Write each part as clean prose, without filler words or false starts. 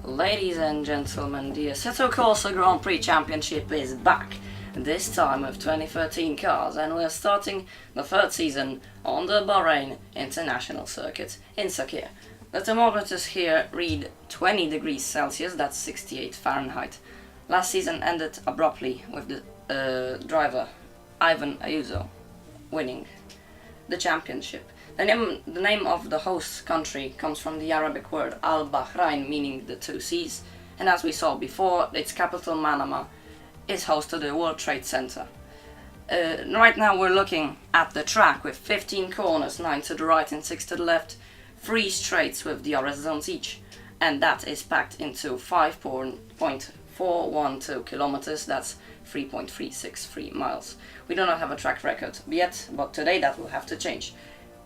Ladies and gentlemen, the Assetto Corsa Grand Prix Championship is back, this time with 2013 cars, and we're starting the third season on the Bahrain International Circuit in Sakhir. The thermometers here read 20 degrees Celsius, that's 68 Fahrenheit. Last season ended abruptly with the driver Ivan Ayuso winning the championship. The name of the host country comes from the Arabic word Al-Bahrain, meaning the two seas, and as we saw before, its capital Manama is host to the World Trade Center. Right now we're looking at the track with 15 corners, 9 to the right and 6 to the left, 3 straights with DRS zones each, and that is packed into 5.412 kilometers, that's 3.363 miles. We do not have a track record yet, but today that will have to change.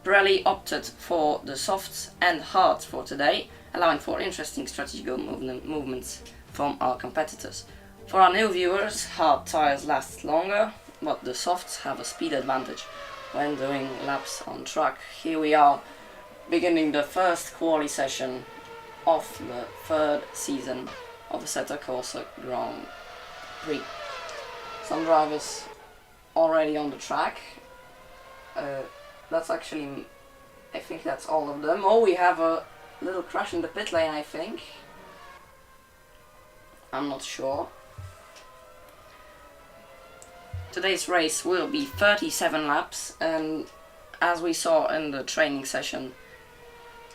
Pirelli opted for the softs and hards for today, allowing for interesting strategical movements from our competitors. For our new viewers, hard tires last longer, but the softs have a speed advantage when doing laps on track. Here we are, beginning the first quali session of the third season of Assetto Corsa Grand Prix. Some drivers already on the track. That's actually, I think that's all of them. Oh, we have a little crash in the pit lane, I think. I'm not sure. Today's race will be 37 laps, and as we saw in the training session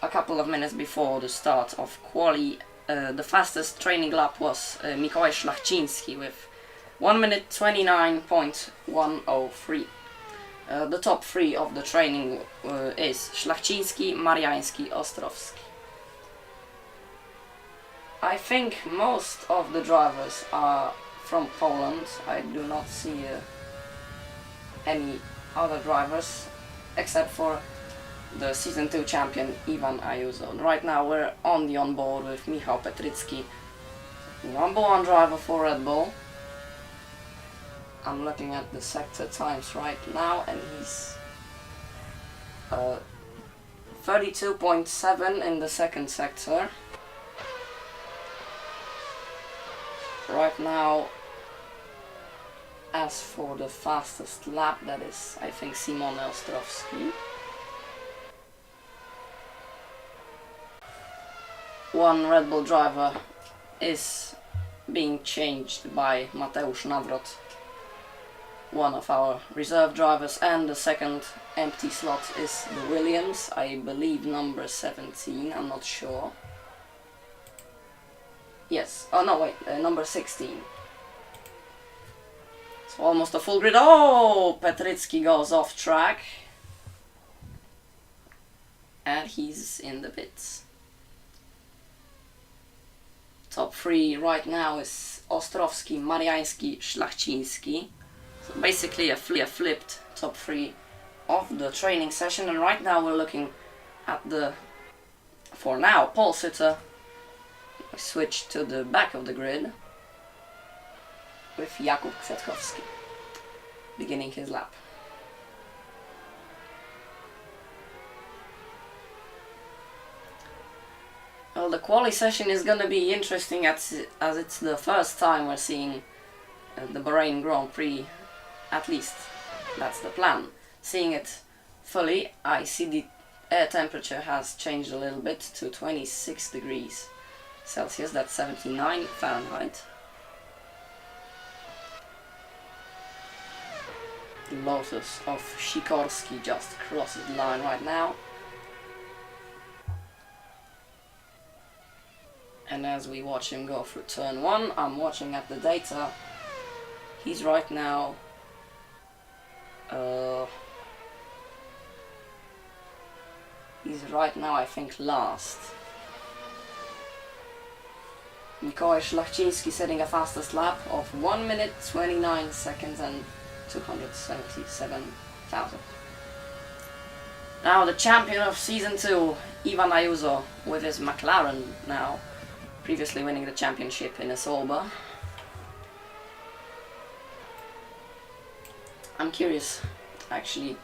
a couple of minutes before the start of quali, the fastest training lap was Mikołaj Szlachciński with 1 minute 29.103. The top 3 of the training is Szlachciński, Mariański, Ostrowski. I think most of the drivers are from Poland. I do not see any other drivers except for the Season 2 champion Ivan Ayuso. Right now we're on the onboard with Michał Petrycki, number 1 driver for Red Bull. I'm looking at the sector times right now, and he's 32.7 in the second sector. Right now, as for the fastest lap, that is, I think, Szymon Ostrowski. One Red Bull driver is being changed by Mateusz Nawrot, one of our reserve drivers, and the second empty slot is the Williams, I believe number 17, I'm not sure. Yes, oh no wait, number 16. So almost a full grid. Oh, Petrycki goes off track. And he's in the pits. Top 3 right now is Ostrowski, Mariański, Szlachciński. So basically a flipped top 3 of the training session, and right now we're looking at the, for now, pole sitter. We switch to the back of the grid with Jakub Kwiatkowski beginning his lap. Well, the quali session is gonna be interesting as it's the first time we're seeing the Bahrain Grand Prix. At least that's the plan. Seeing it fully, I see the air temperature has changed a little bit to 26 degrees Celsius, that's 79 Fahrenheit. The Lotus of Sikorski just crosses the line right now. And as we watch him go through turn 1, I'm watching at the data. He's right now I think last. Mikołaj Szlachciński setting a fastest lap of 1 minute 29 seconds and 277,000. Now the champion of Season 2, Ivan Ayuso, with his McLaren now, previously winning the championship in a Sauber. I'm curious, actually,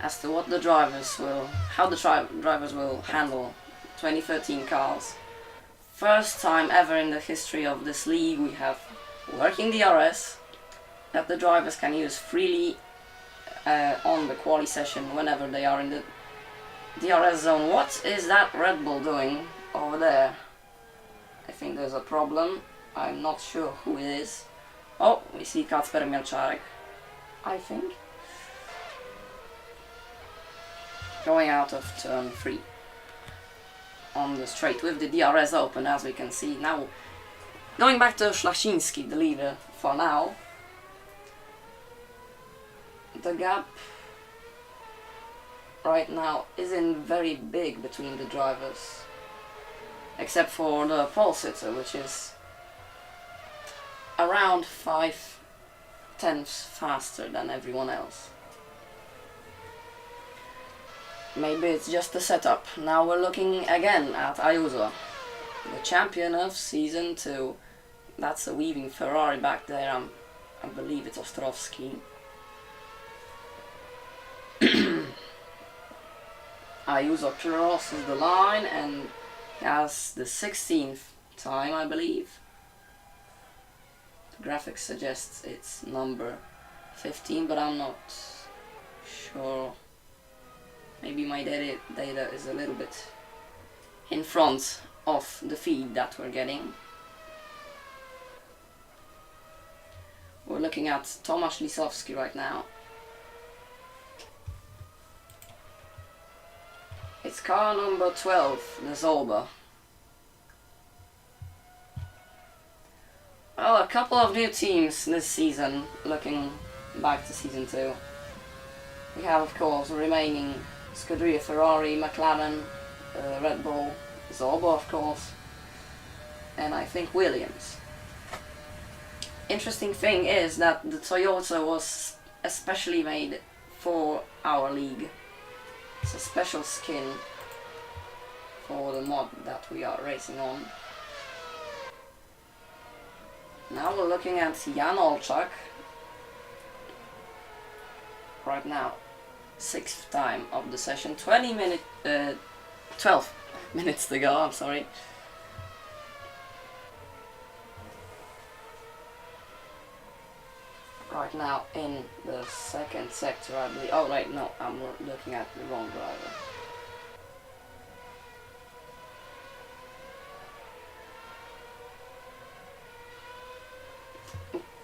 as to what the drivers will, how the drivers will handle 2013 cars first time ever in the history of this league we have working DRS that the drivers can use freely on the quali session whenever they are in the DRS zone. What is that Red Bull doing over there? I think there's a problem. I'm not sure who it is. Oh, we see Kacper Mielczarek, I think. Going out of turn 3 on the straight with the DRS open, as we can see. Now, going back to Szlachciński, the leader for now. The gap right now isn't very big between the drivers, except for the pole sitter, which is around 5/10 faster than everyone else. Maybe it's just the setup. Now we're looking again at Ayuso, the champion of season 2. That's a weaving Ferrari back there. I believe it's Ostrowski. Ayuso crosses the line and has the 16th time, I believe. The graphics suggests it's number 15, but I'm not sure. Maybe my data is a little bit in front of the feed that we're getting. We're looking at Tomasz Lisowski right now. It's car number 12, the Zolba. Well, a couple of new teams this season, looking back to season 2. We have, of course, remaining Scuderia Ferrari, McLaren, Red Bull, Zolba, of course, and I think Williams. Interesting thing is that the Toyota was especially made for our league. It's a special skin for the mod that we are racing on. Now we're looking at Jan Olczak. Right now, 6th time of the session, 12 minutes to go, I'm sorry. Right now in the 2nd sector, I believe. Oh right, no, I'm looking at the wrong driver.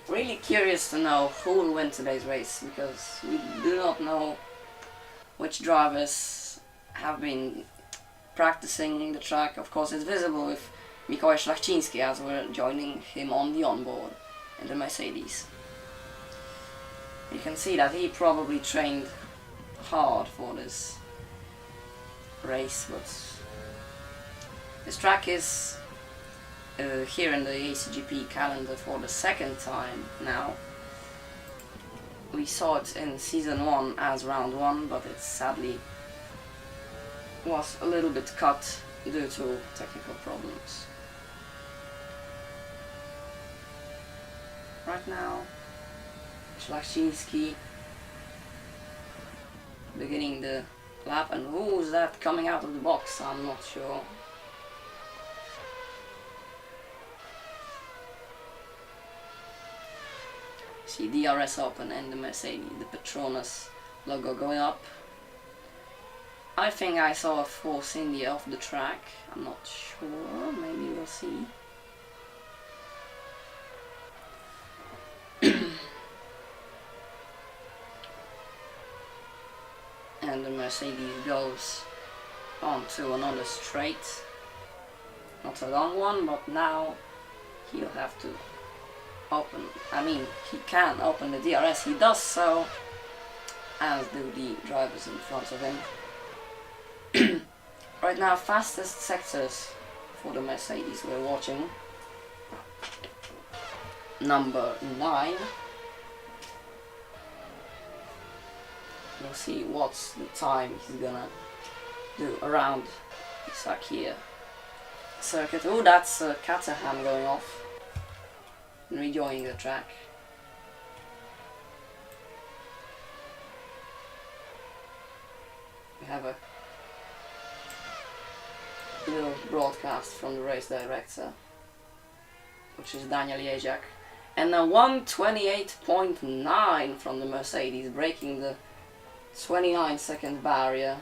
Really curious to know who will win today's race, because we do not know which drivers have been practicing the track. Of course, it's visible with Mikołaj Szlachciński as we're joining him on the onboard in the Mercedes. You can see that he probably trained hard for this race, but this track is here in the ACGP calendar for the 2nd time now. We saw it in season 1 as round 1, but it sadly was a little bit cut due to technical problems. Right now, Szlachciński beginning the lap, and who's that coming out of the box? I'm not sure. See DRS open and the Mercedes, the Petronas logo going up. I think I saw a Force India off the track. I'm not sure, maybe we'll see. And the Mercedes goes on to another straight. Not a long one, but now he'll have to open, he can open the DRS, he does so, as do the drivers in front of him. Right now, fastest sectors for the Mercedes we're watching. Number 9. We'll see what's the time he's gonna do around Sakir circuit. Oh, that's Caterham going off and rejoining the track. We have a little broadcast from the race director, which is Daniel Jeziak. And a 1:28.9 from the Mercedes, breaking the 29-second barrier.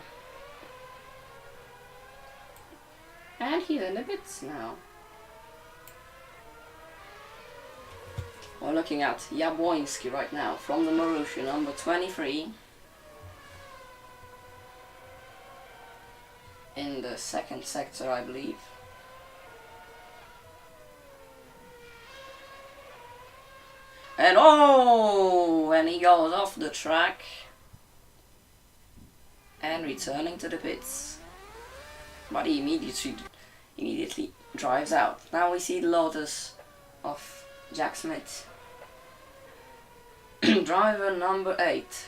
And he's in the pits now. We're looking at Jabłoński right now from the Marussia, number 23. In the second sector, I believe. And and he goes off the track and returning to the pits. But he immediately drives out. Now we see the Lotus of Jack Smith. Driver number 8.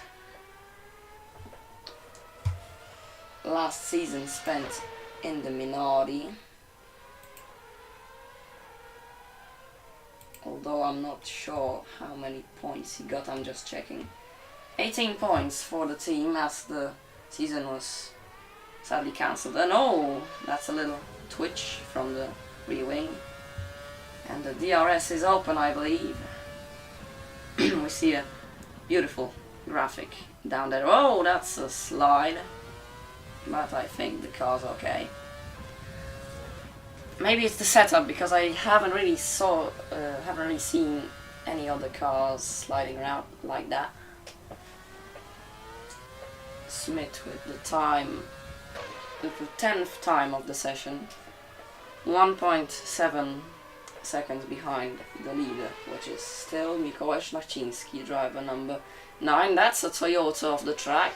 Last season spent in the Minardi. Although I'm not sure how many points he got, I'm just checking. 18 points for the team as the season was sadly cancelled. And that's a little twitch from the rear wing. And the DRS is open, I believe. We see a beautiful graphic down there. Oh, that's a slide. But I think the car's okay. Maybe it's the setup, because I haven't really seen any other cars sliding around like that. Smith with the time, the 10th time of the session, 1.7 seconds behind the leader, which is still Mikołaj Szlachciński, driver number 9. That's a Toyota of the track.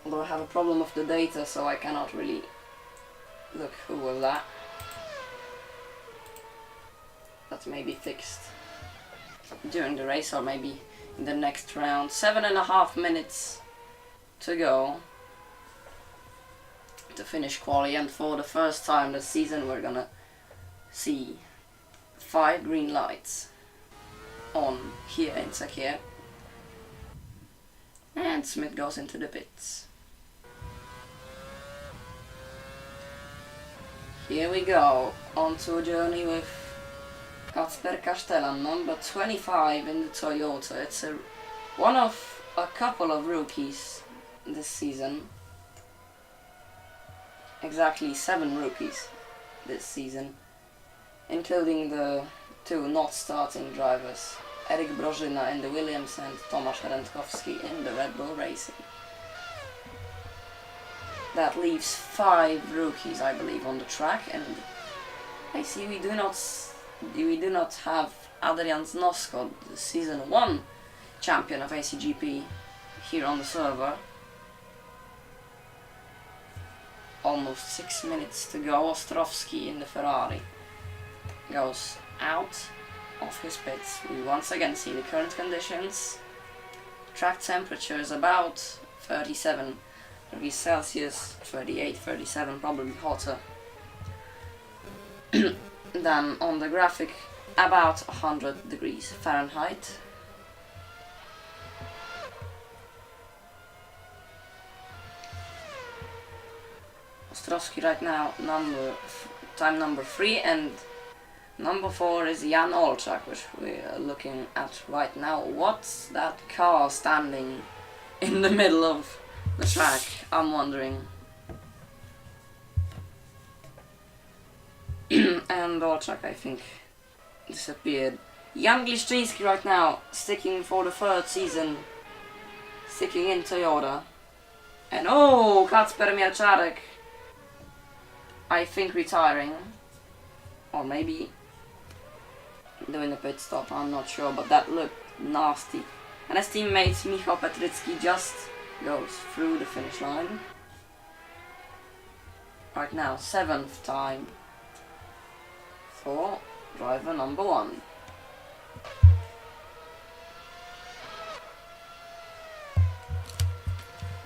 Although I have a problem with the data, so I cannot really look who was that. That may be fixed during the race, or maybe in the next round. 7.5 minutes to go to finish quali, and for the first time this season we're gonna see 5 green lights on here in Sakhir. And Smith goes into the pits. Here we go, on to a journey with Kacper Kasztelan, number 25 in the Toyota. It's one of a couple of rookies this season. Exactly 7 rookies this season, including the 2 not starting drivers, Erik Brożyna in the Williams and Tomasz Rętkowski in the Red Bull Racing. That leaves 5 rookies, I believe, on the track, and I see we do not have Adrian Znosko, the season 1 champion of ACGP, here on the server. Almost 6 minutes to go. Ostrowski in the Ferrari goes out of his pits. We once again see the current conditions. Track temperature is about 37 degrees Celsius, 38, 37, probably hotter than on the graphic, about 100 degrees Fahrenheit. Ostrowski right now time number 3, and number 4 is Jan Olczak, which we are looking at right now. What's that car standing in the middle of the track? I'm wondering. And Olczak, I think, disappeared. Jan Gliszczyński right now, sticking for the 3rd season, sticking in Toyota. And Kacper Mielczarek, I think retiring, or maybe doing a pit stop, I'm not sure, but that looked nasty. And his teammate Michał Petrycki just goes through the finish line. Right now, 7th time for driver number 1.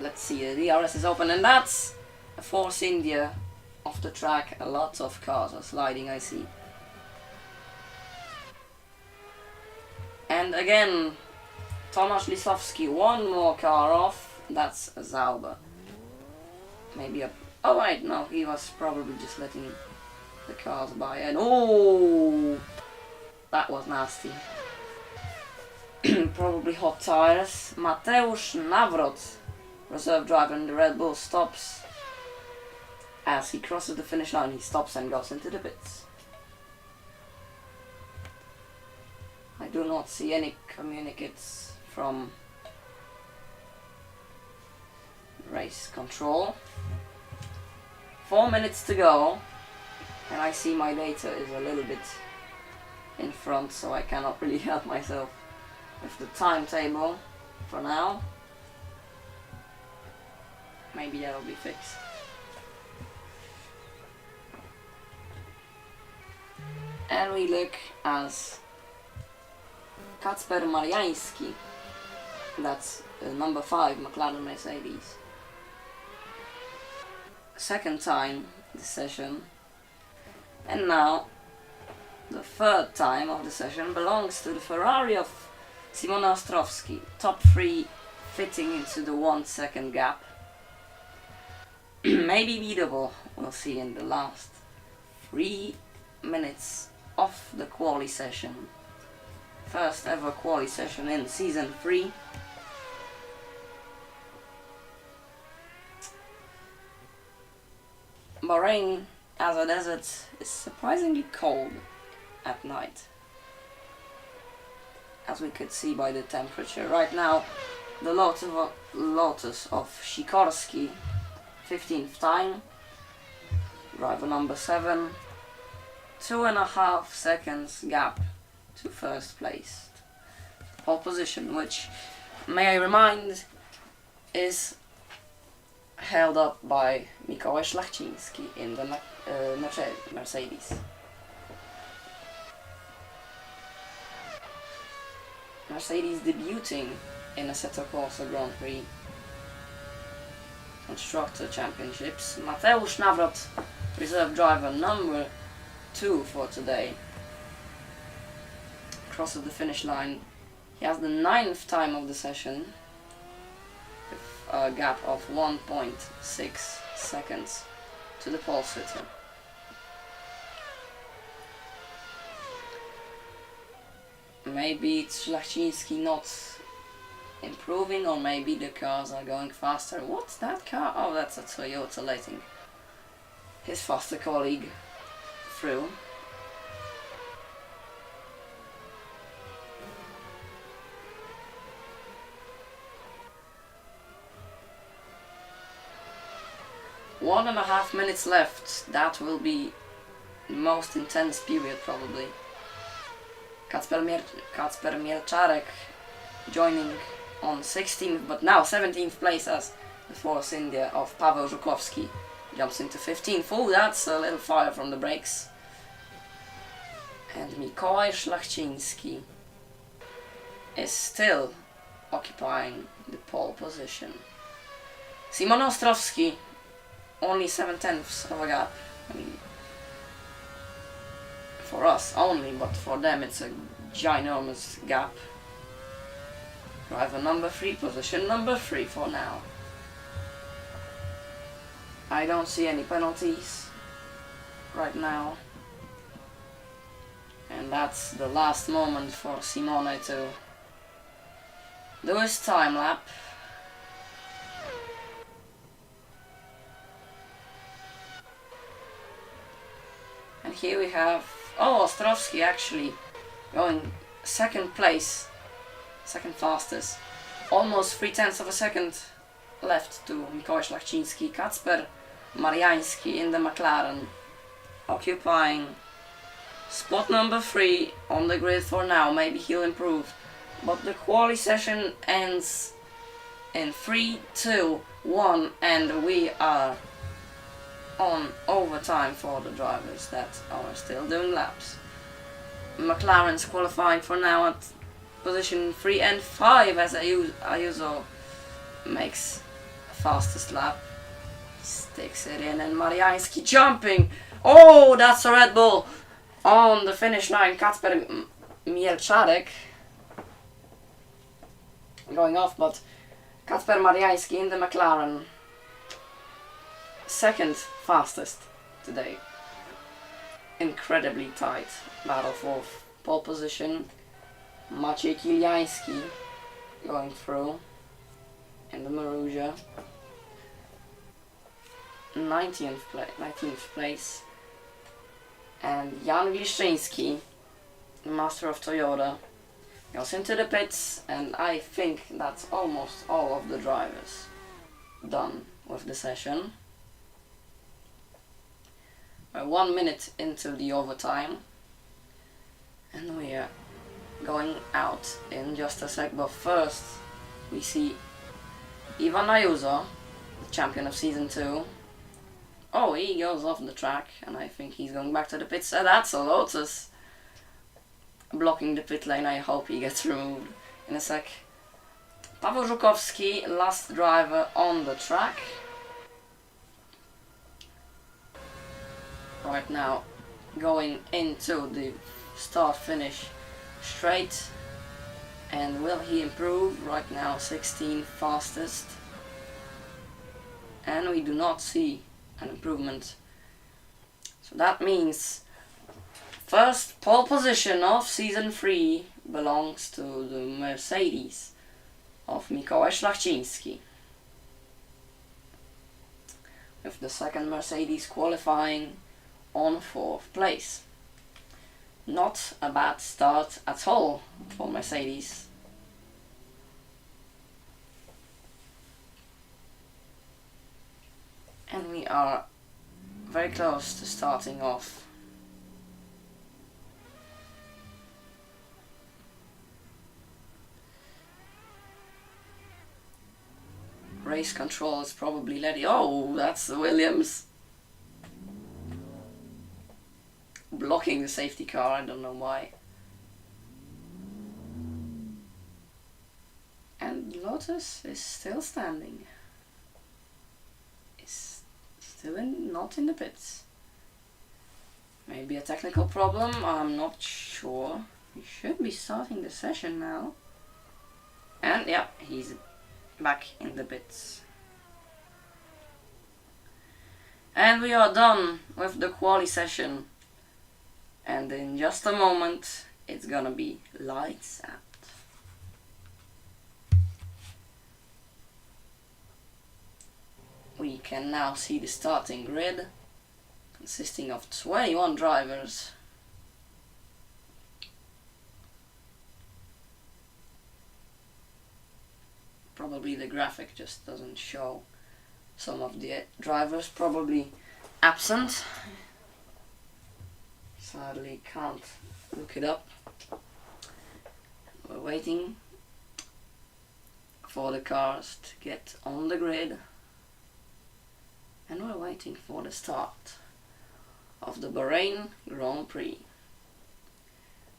Let's see, the DRS is open, and that's a Force India off the track. A lot of cars are sliding, I see. And again, Tomasz Lisowski, one more car off. That's Zauber. Maybe a... Oh wait, no, he was probably just letting the cars by, and oh, that was nasty. Probably hot tires. Mateusz Nawrot, reserve driver in the Red Bull, stops. As he crosses the finish line, he stops and goes into the pits. I do not see any communicates from race control. 4 minutes to go, and I see my data is a little bit in front, so I cannot really help myself with the timetable for now. Maybe that'll be fixed. And we look as Kacper Mariański, that's number 5 McLaren Mercedes. Second time this session, and now the third time of the session belongs to the Ferrari of Szymon Ostrowski, top 3 fitting into the 1 second gap. Maybe beatable, we'll see in the last 3 minutes of the quali session. First ever quali session in season 3. Bahrain, as a desert, is surprisingly cold at night, as we could see by the temperature. Right now, the Lotus of Sikorski, 15th time, driver number 7, 2.5 seconds gap to first place. Pole position, which, may I remind, is held up by Mikołaj Szlachciński in the Mercedes. Mercedes debuting in Assetto Corsa Grand Prix Constructor Championships. Mateusz Nawrot, reserve driver number 2 for today, crosses the finish line. He has the 9th time of the session, with a gap of 1.6 seconds to the pole sitter. Maybe it's Szlachciński not improving, or maybe the cars are going faster. What's that car? Oh, that's a Toyota letting his faster colleague through. One and a half minutes left. That will be the most intense period probably. Kacper Mielczarek joining on 16th, but now 17th place as the Force India of Paweł Żukowski jumps into 15th. Oh, that's a little fire from the brakes. And Mikołaj Szlachciński is still occupying the pole position. Szymon Ostrowski, only 7/10 of a gap. I mean, for us only, but for them it's a ginormous gap. Driver number 3, position number 3 for now. I don't see any penalties right now. And that's the last moment for Simone to do his time lap. And here we have, oh, Ostrowski actually going second place, second fastest. Almost 0.3 of a second left to Mikołaj Szlachciński. Kacper Mariański in the McLaren, occupying spot number 3 on the grid for now. Maybe he'll improve. But the quali session ends in 3, 2, 1, and we are on overtime for the drivers that are still doing laps. McLaren's qualifying for now at position 3 and 5 as Ayuso makes fastest lap. Sticks it in, and Mariański jumping. Oh, that's a Red Bull on the finish line. Kacper Mielczarek going off, but Kacper Mariański in the McLaren, second fastest today. Incredibly tight battle for pole position. Maciej Kiliański going through in the Marussia, 19th place, and Jan Gliszczyński, the master of Toyota, goes into the pits, and I think that's almost all of the drivers done with the session. We're 1 minute into the overtime, and we are going out in just a sec, but first we see Ivan Ayuso, the champion of season 2. Oh, he goes off the track, and I think he's going back to the pits. That's a Lotus blocking the pit lane. I hope he gets removed in a sec. Paweł Żukowski, last driver on the track. Right now, going into the start-finish straight. And will he improve? Right now 16th fastest. And we do not see an improvement. So that means first pole position of season 3 belongs to the Mercedes of Mikołaj Szlachciński, with the second Mercedes qualifying on 4th place. Not a bad start at all for Mercedes. And we are very close to starting off. Race control is probably letting... Oh, that's the Williams blocking the safety car. I don't know why. And Lotus is still standing. Is still not in the pits. Maybe a technical problem, I'm not sure. He should be starting the session now. And yeah, he's back in the pits. And we are done with the quali session. And in just a moment, it's gonna be lights out. We can now see the starting grid, consisting of 21 drivers. Probably the graphic just doesn't show some of the drivers, probably absent. Sadly can't look it up. We're waiting for the cars to get on the grid, and we're waiting for the start of the Bahrain Grand Prix.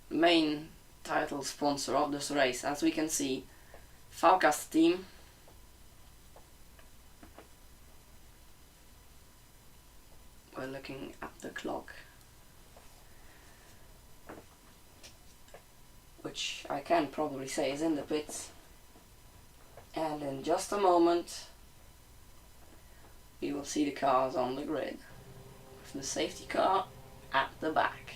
The main title sponsor of this race, as we can see, vCast.team. We're looking at the clock, which I can probably say is in the pits, and in just a moment we will see the cars on the grid, with the safety car at the back.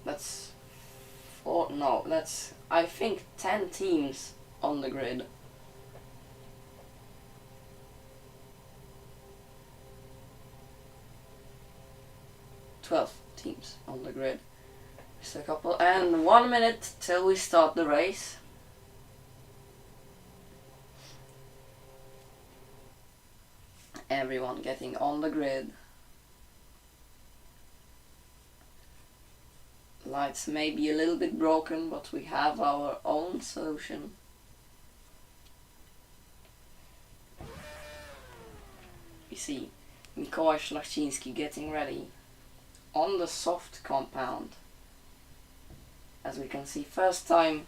That's I think 10 teams on the grid. Teams on the grid. Just a couple, and 1 minute till we start the race. Everyone getting on the grid. Lights may be a little bit broken, but we have our own solution. We see Mikołaj Szlachciński getting ready on the soft compound. As we can see, first time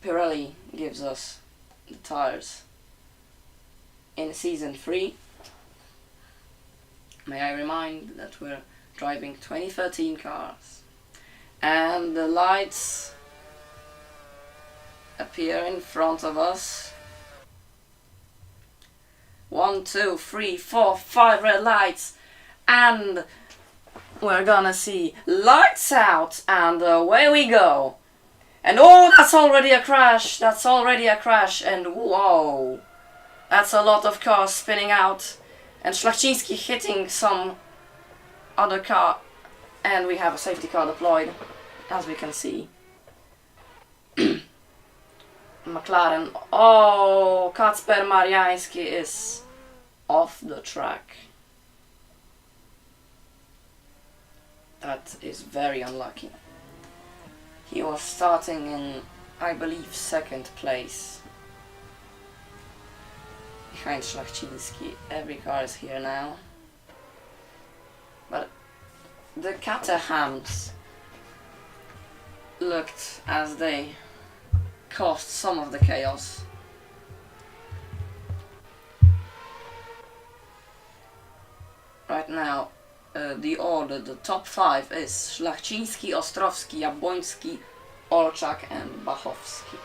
Pirelli gives us the tires in season 3. May I remind that we're driving 2013 cars. And the lights appear in front of us. 1, 2, 3, 4, 5 red lights, and we're gonna see lights out, and away we go. And oh, that's already a crash, and whoa, that's a lot of cars spinning out, and Szlachciński hitting some other car, and we have a safety car deployed, as we can see. McLaren, oh, Kacper Mariański is off the track. That is very unlucky. He was starting in, I believe, 2nd place. Behind Szlachciński. Every car is here now. But the Caterhams looked as they caused some of the chaos. Right now, the top 5 is Szlachciński, Ostrowski, Jabłoński, Olczak and Bachowski.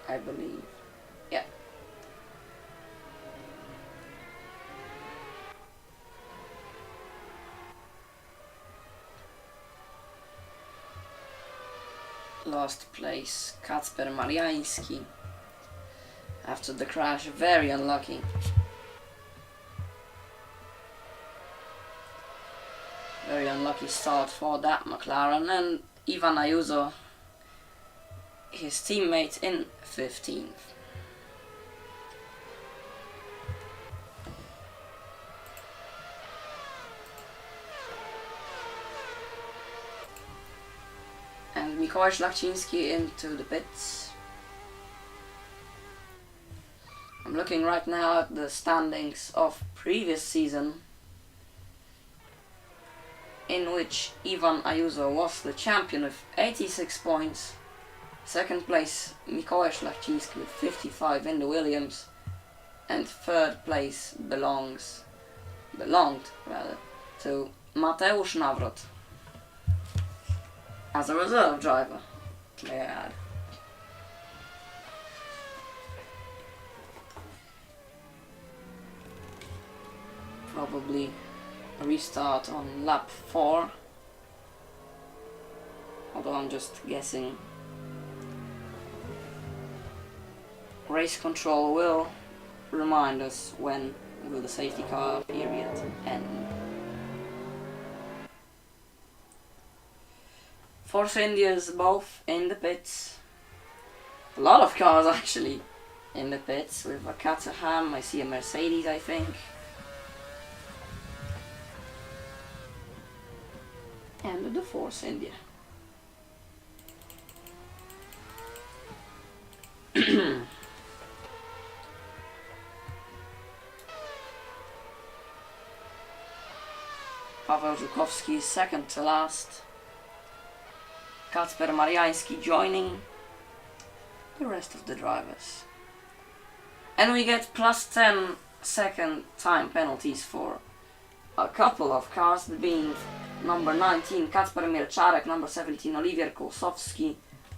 I believe. Yeah. Last place, Kacper Mariański. After the crash, very unlucky. Very unlucky start for that McLaren, and Ivan Ayuso, his teammate, in 15th. And Mikołaj Szlachciński into the pits. I'm looking right now at the standings of previous season, in which Ivan Ayuso was the champion with 86 points. 2nd place Mikołaj Szlachciński with 55 in the Williams, and 3rd place belonged to Mateusz Nawrot as a reserve driver, may I add. Probably a restart on lap 4, although I'm just guessing. Race control will remind us when will the safety car period end. Force India's both in the pits. A lot of cars actually in the pits, with a Caterham, I see a Mercedes, I think. And the Force India. Paweł Żukowski is 2nd to last. Kacper Mariański joining the rest of the drivers. And we get plus 10 second time penalties for a couple of cars, being number 19 Kacper Mielczarek, number 17 Oliwier Kłosowski,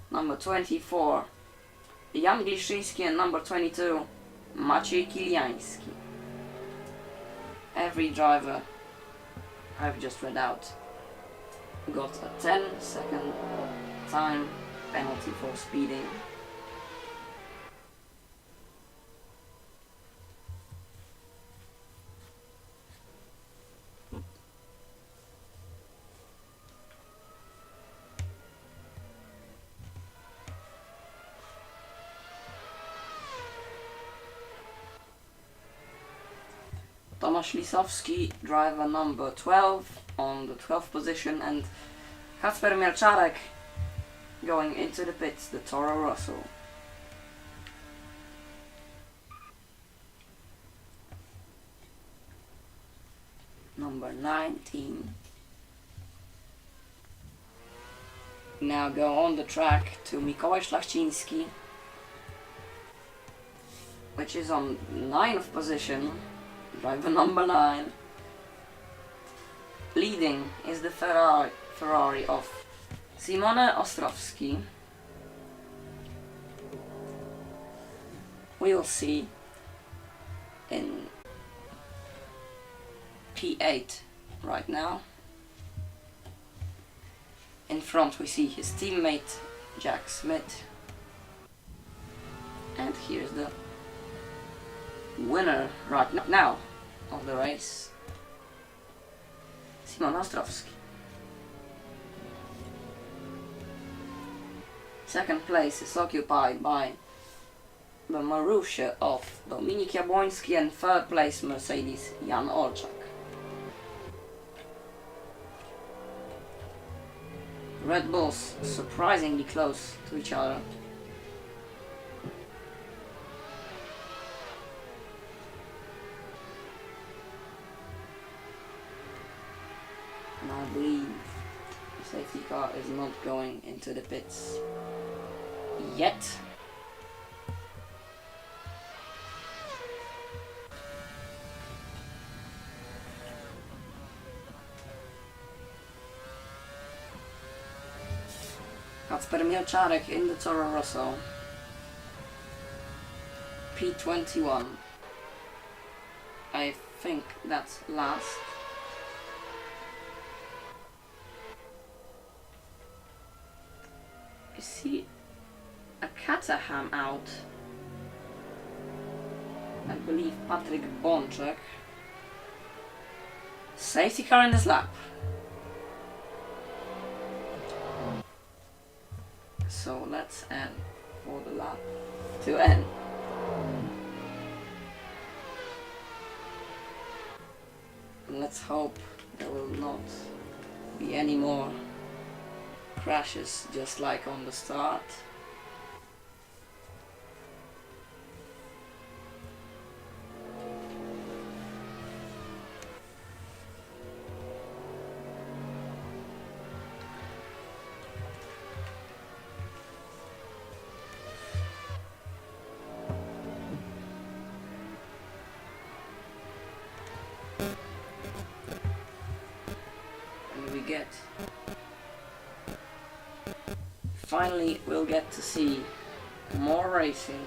number 24 Jan Gliszyński, and number 22 Maciej Kiliański. Every driver I've just read out got a 10-second time penalty for speeding. Tomasz Lisowski, driver number 12, on the 12th position, and Kacper Mielczarek going into the pits, the Toro Rosso. Number 19. Now go on the track to Mikołaj Szlachciński, which is on 9th position, driver number 9. Leading is the Ferrari of Simone Ostrowski. We'll see in P8 right now. In front we see his teammate Jack Smith. And here's the winner right now of the race, Simon Ostrowski. Second place is occupied by the Marussia of Dominik Jabłoński, and third place Mercedes Jan Olczak. Red Bulls surprisingly close to each other. And I believe the safety car is not going into the pits yet. Kacper Mielczarek in the Toro Rosso. P21. I think that's last. I see a Caterham out. I believe Patryk Bączek. Safety car in this lap. So let's end for the lap to end. And let's hope there will not be any more crashes just like on the start. Finally, we'll get to see more racing.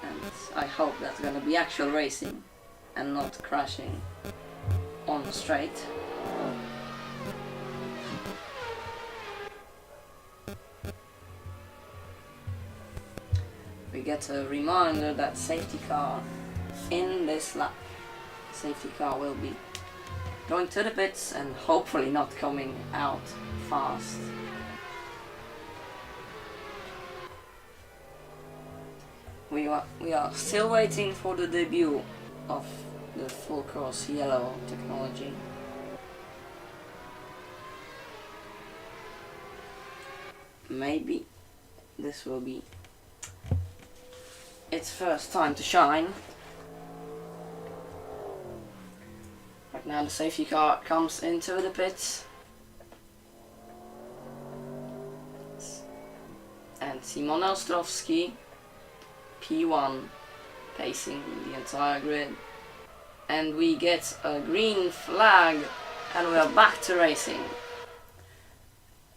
And I hope that's gonna be actual racing and not crashing on the straight. We get a reminder that safety car in this lap. Safety car will be going to the pits and hopefully not coming out fast. We are still waiting for the debut of the full course yellow technology. Maybe this will be its first time to shine. Right now the safety car comes into the pits. And Simon Ostrowski, P1, pacing the entire grid. And we get a green flag and we are back to racing.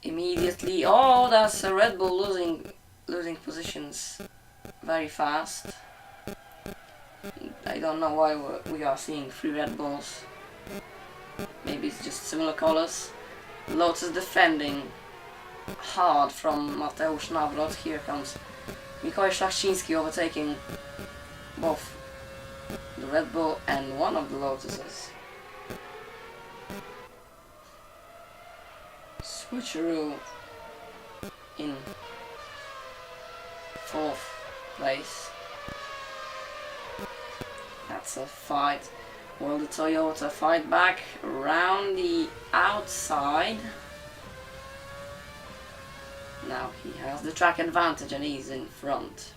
Immediately, oh, that's a Red Bull losing positions very fast. I don't know why we are seeing 3 Red Bulls. Maybe it's just similar colors. Lotus defending hard from Mateusz Nawrot. Here comes Mikołaj Szlachciński overtaking both the Red Bull and one of the Lotuses. Switcheroo in 4th place. That's a fight. Will the Toyota fight back around the outside? Now he has the track advantage and he's in front.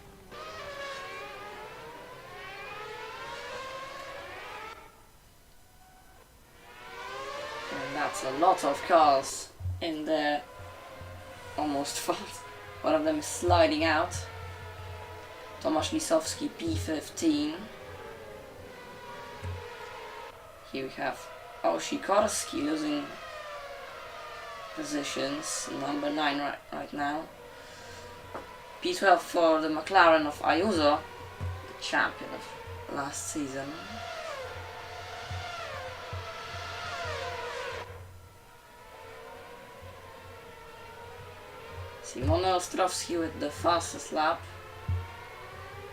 And that's a lot of cars in there. Almost fast. One of them is sliding out. Tomasz Lisowski, P15. Here we have Sikorski losing positions, number 9 right now. P12 for the McLaren of Ayuso, the champion of last season. Simone Ostrowski with the fastest lap,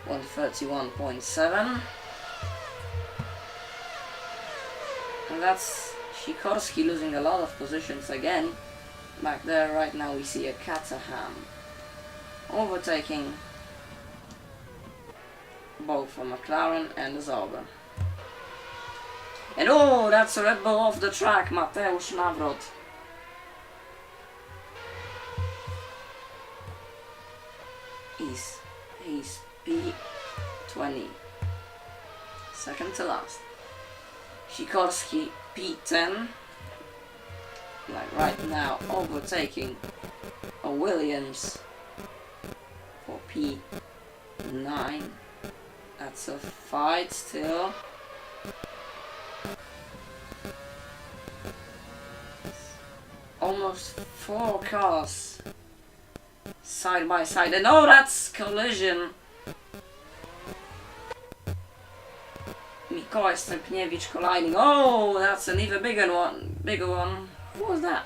1:31.7. And that's Sikorski losing a lot of positions again. Back there right now we see a Caterham overtaking both a McLaren and a Sauber. And oh, that's a Red Bull off the track, Mateusz Nawrot. He's P20, second to last. Sikorski P10, like right now, overtaking a Williams for P9. That's a fight still. Almost 4 cars side by side, and oh, that's collision. Mikołaj Stępniewicz colliding. Oh, that's an even bigger one. Who was that?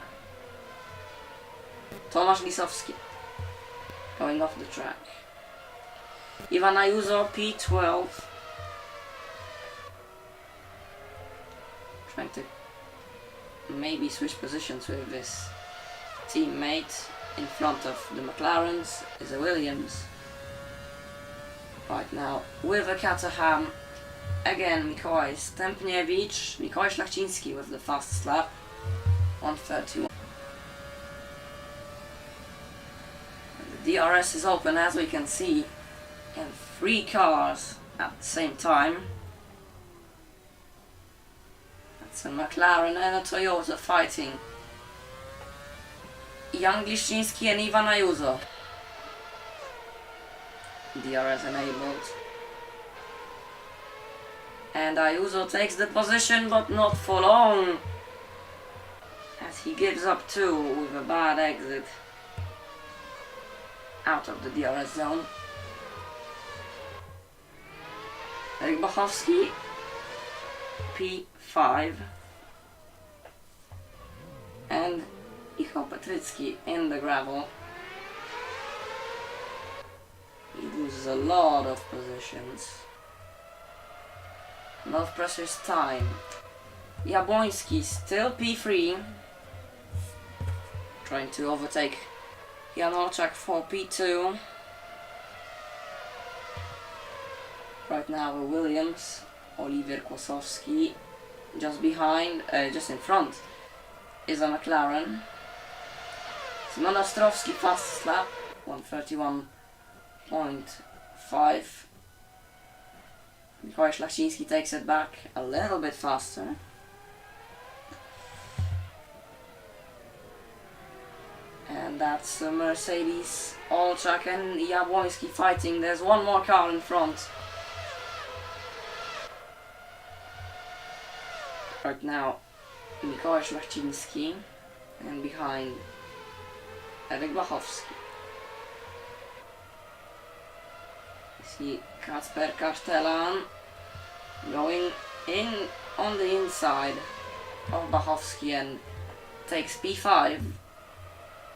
Tomasz Lisowski going off the track. Ivan Ayuso P12, trying to maybe switch positions with his teammate. In front of the McLarens is a Williams. Right now with a Caterham, again Mikołaj Stępniewicz, Mikołaj Szlachciński with the fastest lap, 1:31. The DRS is open, as we can see, and 3 cars at the same time. That's a McLaren and a Toyota fighting. Jan Gliszczyński and Ivan Ayuso. DRS enabled. And Ayuso takes the position, but not for long, as he gives up 2 with a bad exit out of the DRS zone. Erik Bachowski P5 and Michał Petrycki in the gravel. He loses a lot of positions. A lot of precious time. Jabłoński still P3, trying to overtake Jan Olczak for P2. Right now a Williams, Oliver Kłosowski. Just behind, just in front is a McLaren. Simon Ostrowski fastest lap, 1:31.5. Mikołaj Szlachciński takes it back a little bit faster. And that's Mercedes, Olczak and Jabłoński fighting. There's one more car in front. Right now, Mikołaj Szlachciński, and behind Erik Bachowski. You see Kacper Kartelan going in on the inside of Bachowski and takes P5.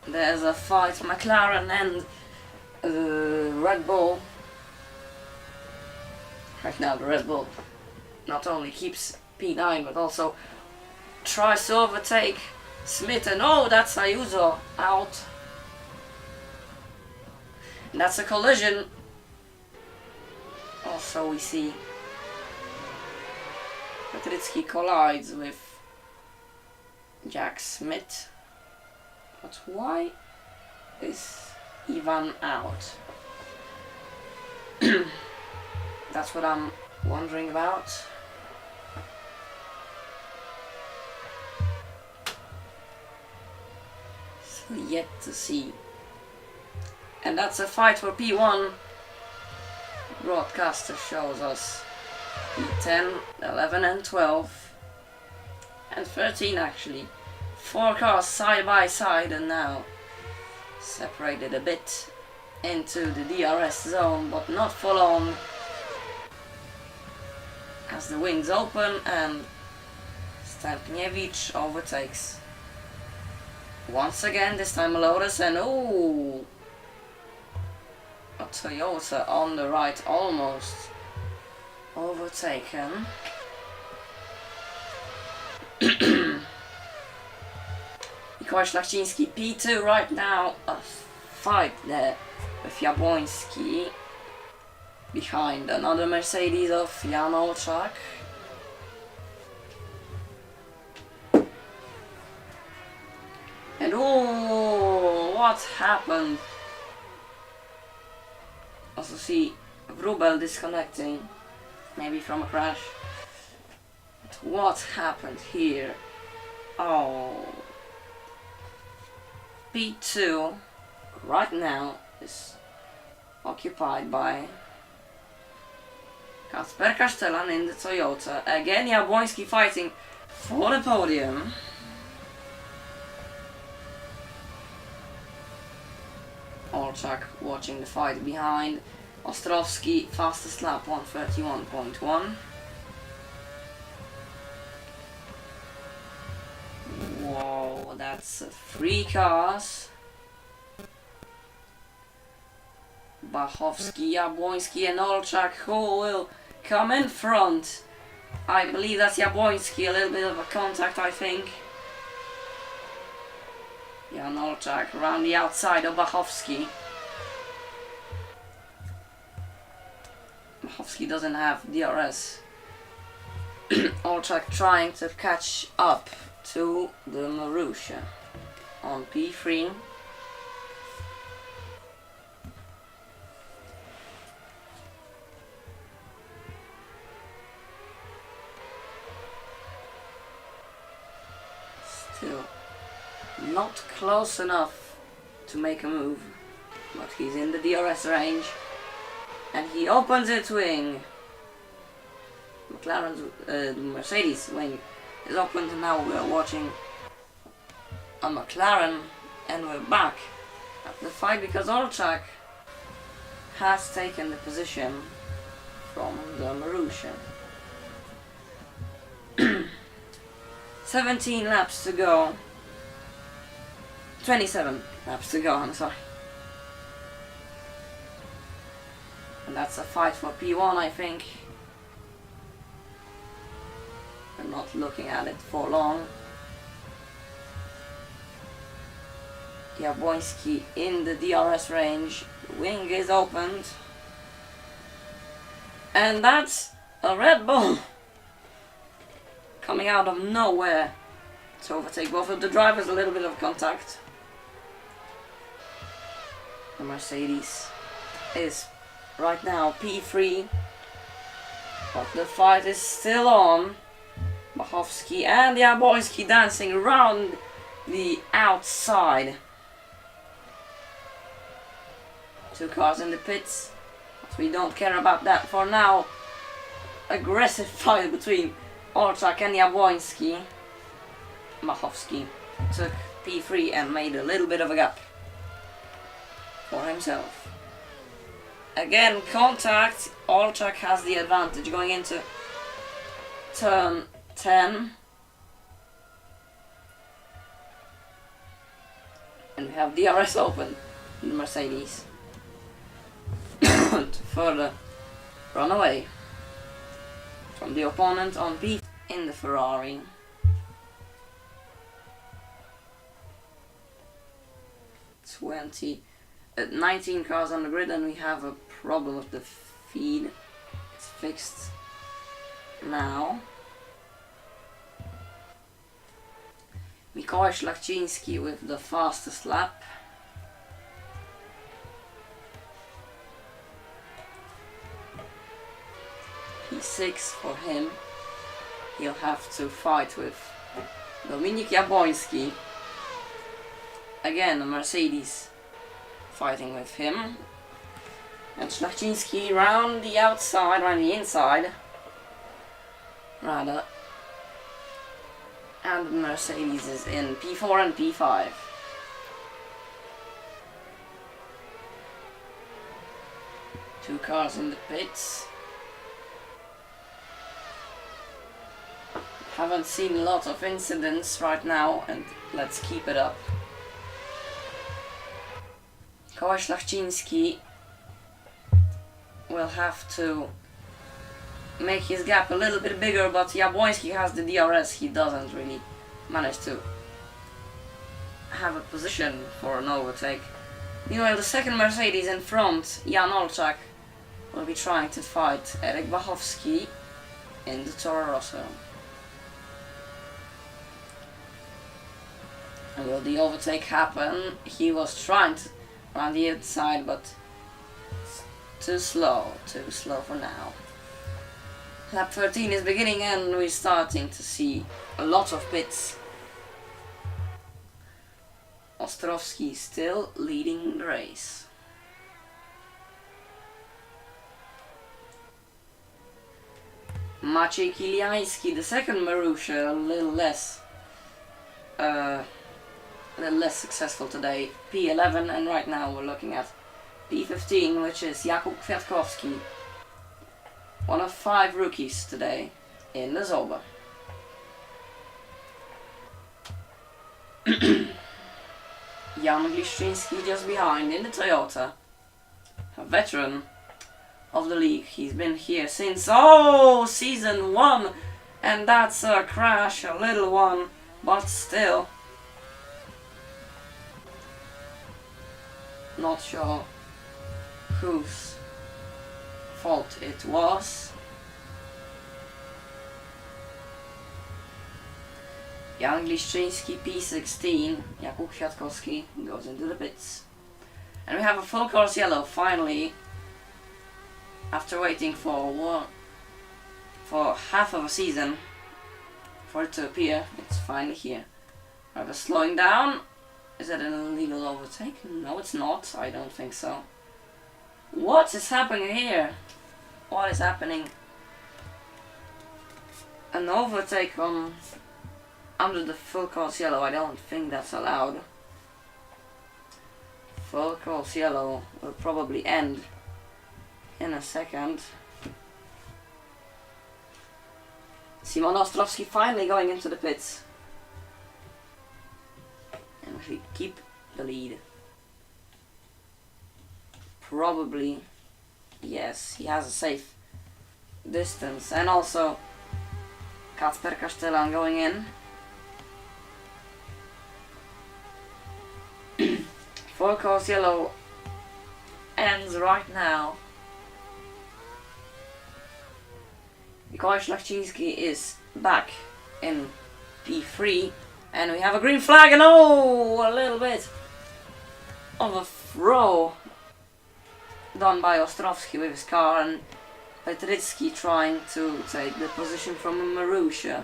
There's a fight, McLaren and Red Bull. Right now the Red Bull not only keeps P9 but also tries to overtake Smith, and oh, that's Ayuso out. And that's a collision. Also we see Petrycki collides with Jack Smith. But why is Ivan out? That's what I'm wondering about. So yet to see. And that's a fight for P1. Broadcaster shows us P10, 11 and 12. and 13 actually. 4 cars side by side and now separated a bit into the DRS zone, but not for long, as the wings open and Stępniewicz overtakes. Once again, this time a Lotus, and ooh, a Toyota on the right, almost overtaken. Mikołaj Szlachciński P2 right now, a fight there with Jabłoński behind another Mercedes of Jan Olczak. And oh, what happened? Also see Wrubel disconnecting, maybe from a crash. But what happened here? Oh, P2 right now is occupied by Kacper Kasztelan in the Toyota. Again Jabłoński fighting for the podium. Olczak watching the fight behind. Ostrowski fastest lap 1:31.1. Whoa, that's 3 cars. Bachowski, Jabłoński and Olczak, who will come in front? I believe that's Jabłoński, a little bit of a contact I think. Jan Olczak around the outside of Bachowski. Bachowski doesn't have DRS. Olczak trying to catch up to the Marussia on P3. Still not close enough to make a move, but he's in the DRS range and he opens its wing. McLaren's Mercedes wing is opened and now we're watching a McLaren, and we're back at the fight because Olczak has taken the position from the Marussia. 17 laps to go. 27 laps to go, I'm sorry. And that's a fight for P1, I think. I'm not looking at it for long. Jabłoński in the DRS range. The wing is opened. And that's a Red Bull coming out of nowhere to overtake both of the drivers. A little bit of contact. The Mercedes is right now P3, but the fight is still on. Bachowski and Jabłoński dancing around the outside. 2 cars in the pits, but we don't care about that for now. Aggressive fight between Olczak and Jabłoński. Bachowski took P3 and made a little bit of a gap for himself. Again, contact. Olczak has the advantage going into turn 10. And we have DRS open in the Mercedes to further run away from the opponent on P in the Ferrari. 19 cars on the grid, and we have a problem with the feed. It's fixed now. Mikołaj Szlachciński with the fastest lap. P6 for him. He'll have to fight with Dominik Jabłoński. Again, a Mercedes fighting with him. And Szlachciński round the outside, round the inside. Rather. And Mercedes is in P4 and P5. Two cars in the pits. Haven't seen a lot of incidents right now, and let's keep it up. Koło Szlachciński will have to make his gap a little bit bigger, but Jabłoński has the DRS. He doesn't really manage to have a position for an overtake. Meanwhile, the second Mercedes in front, Jan Olczak, will be trying to fight Erik Bachowski in the Toro Rosso. And will the overtake happen? He was trying to run the outside, but too slow for now. Lap 13 is beginning and we're starting to see a lot of pits. Ostrowski still leading the race. Maciej Kiliański, the second Marussia, a little less successful today. P11, and right now we're looking at P15, which is Jakub Kwiatkowski. One of 5 rookies today in the Zoba. Jan Gliszczyński just behind in the Toyota. A veteran of the league. He's been here since, season 1. And that's a crash, a little one, but still. Not sure whose fault it was. Jan Gliszczyński, P16, Jakub Kwiatkowski goes into the pits. And we have a full course yellow finally, after waiting for half of a season for it to appear. It's finally here. We have a slowing down. Is that an illegal overtake? No, it's not. I don't think so. What is happening here? What is happening? An overtake under the full course yellow. I don't think that's allowed. Full course yellow will probably end in a second. Simon Ostrowski finally going into the pits. And we keep the lead. Probably, yes, he has a safe distance. And also Kacper Kasztelan going in. Full course yellow ends right now. Koło Szlachciński is back in P3, and we have a green flag, and a little bit of a throw done by Ostrowski with his car, and Petrycki trying to take the position from Marussia.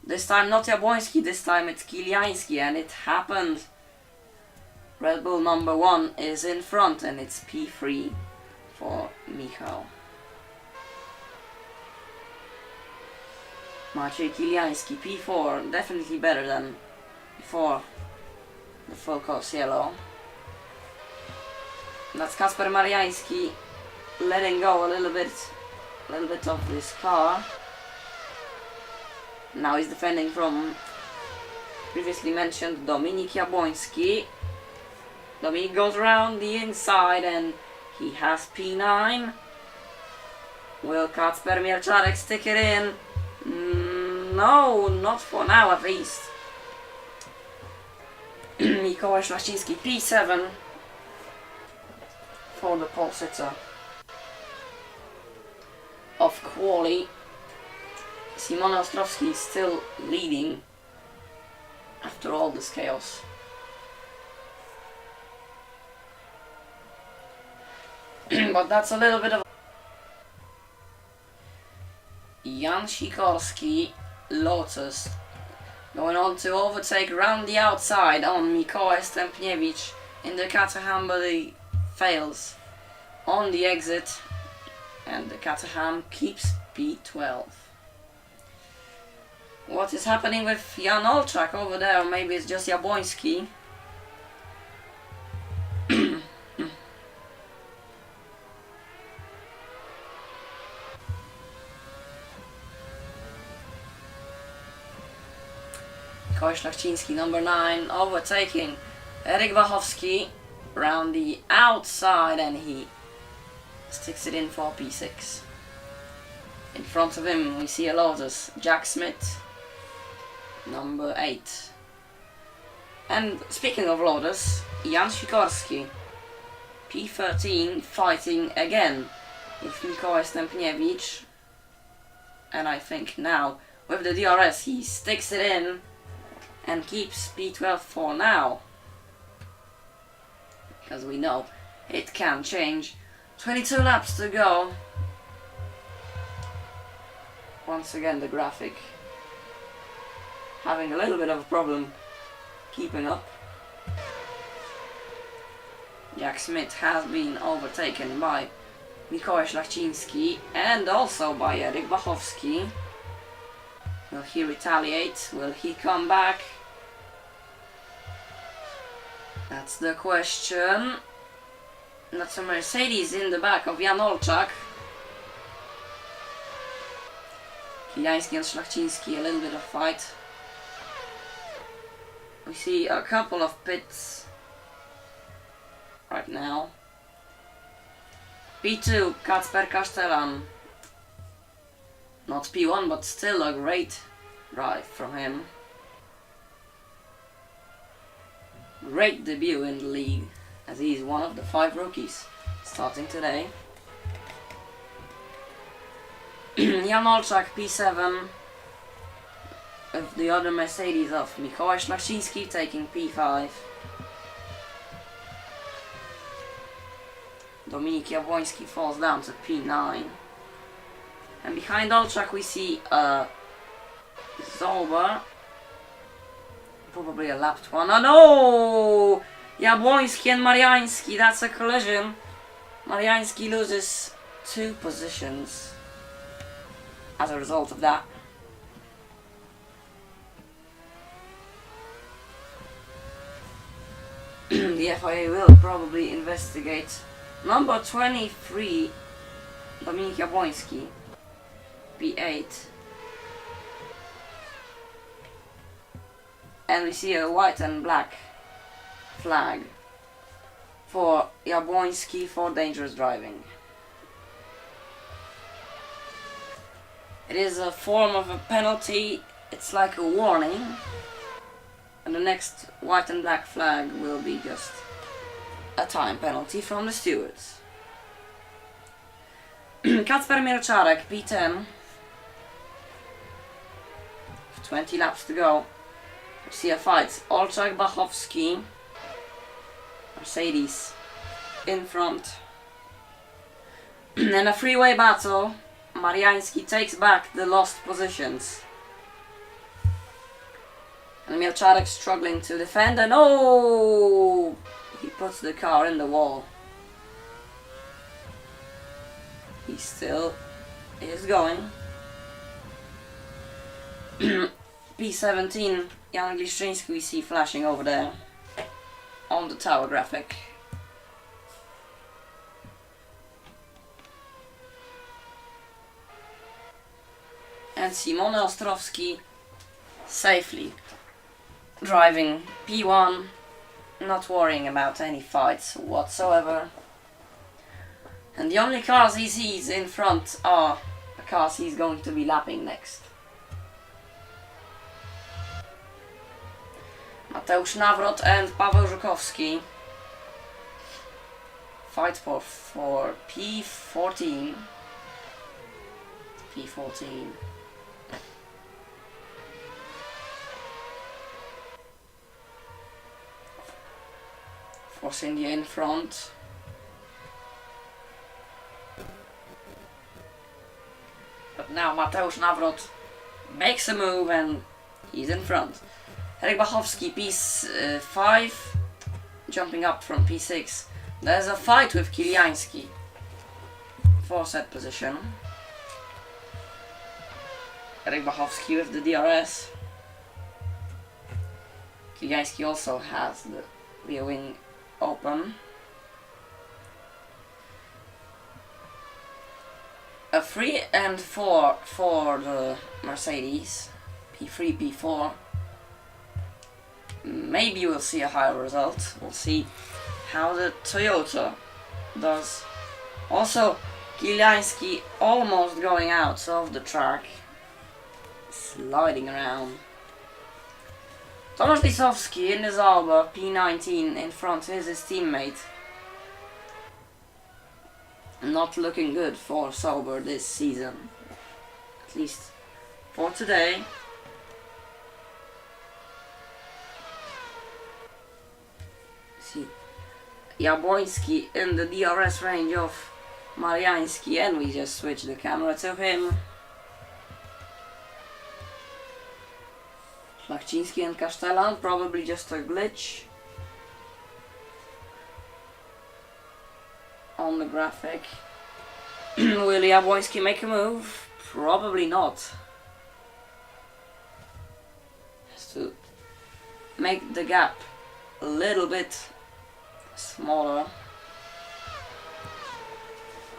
This time not Jabłoński, this time it's Kiliański, and it happened. Red Bull number 1 is in front, and it's P3 for Michał. Maciej Kiliański, P4, definitely better than before the full course yellow. That's Kasper Mariański letting go a little bit of this car. Now he's defending from previously mentioned Dominik Jabłoński. Dominik goes around the inside and he has P9. Will Kacper Mielczarek stick it in? No, not for now at least. Mikołaj Szlachciński, P7 for the pole sitter of Quali. Simon Ostrowski still leading after all this chaos. But that's a little bit of Jan Sikorski, Lotus, going on to overtake round the outside on Mikołaj Stępniewicz in the Caterham, but he fails on the exit, and the Caterham keeps P12. What is happening with Jan Olczak over there? Maybe it's just Jabłoński. Szlachciński, number 9, overtaking Erik Wachowski around the outside, and he sticks it in for P6. In front of him we see a Lotus, Jack Smith, number 8. And speaking of Lotus, Jan Sikorski, P13, fighting again with Mikołaj Stępniewicz, and I think now with the DRS he sticks it in and keeps P12 for now, because we know it can change. 22 laps to go. Once again the graphic having a little bit of a problem keeping up. Jack Smith has been overtaken by Mikołaj Szlachciński and also by Erik Wachowski. Will he retaliate? Will he come back? That's the question. That's a Mercedes in the back of Jan Olczak. Kiliański and Szlachciński, a little bit of fight. We see a couple of pits right now. P2, Kacper Castellan. Not P1, but still a great drive from him. Great debut in the league, as he is one of the 5 rookies starting today. Jan Olczak, P7, with the other Mercedes of Mikołaj Szlachciński taking P5. Dominik Jabłoński falls down to P9. And behind Olczak we see Zolber, probably a lapped one. Oh no! Jabłoński and Mariański, that's a collision. Mariański loses 2 positions as a result of that. The FIA will probably investigate number 23, Dominik Jabłoński, P8. And we see a white and black flag for Jabłoński for dangerous driving. It is a form of a penalty, it's like a warning, and the next white and black flag will be just a time penalty from the stewards. Kacper Mielczarek, P10, 20 laps to go. We see a fight, Olczak, Wachowski, Mercedes in front, and a freeway battle. Mariański takes back the lost positions. And Mielczarek struggling to defend, and oh! He puts the car in the wall. He still is going. P17, Jan Gliszczyński we see flashing over there on the tower graphic. And Simone Ostrowski safely driving P1, not worrying about any fights whatsoever. And the only cars he sees in front are the cars he's going to be lapping next. Mateusz Nawrot and Paweł Żukowski fight for P14. Force India in front. But now Mateusz Nawrot makes a move and he's in front. Erik Wachowski, P5, jumping up from P6. There's a fight with Kiliański for set position. Eric Bachowski with the DRS. Kiliański also has the rear wing open. A 3 and 4 for the Mercedes. P3, P4. Maybe we'll see a higher result. We'll see how the Toyota does. Also, Kiliański almost going out of the track. Sliding around. Tomasz Lisowski in his Alba, P19 in front is his teammate. Not looking good for Sauber this season. At least for today. See, Jabłoński in the DRS range of Mariański, and we just switch the camera to him. Szlachciński and Castellan, probably just a glitch on the graphic. Will Jabłoński make a move? Probably not. Has to make the gap a little bit smaller.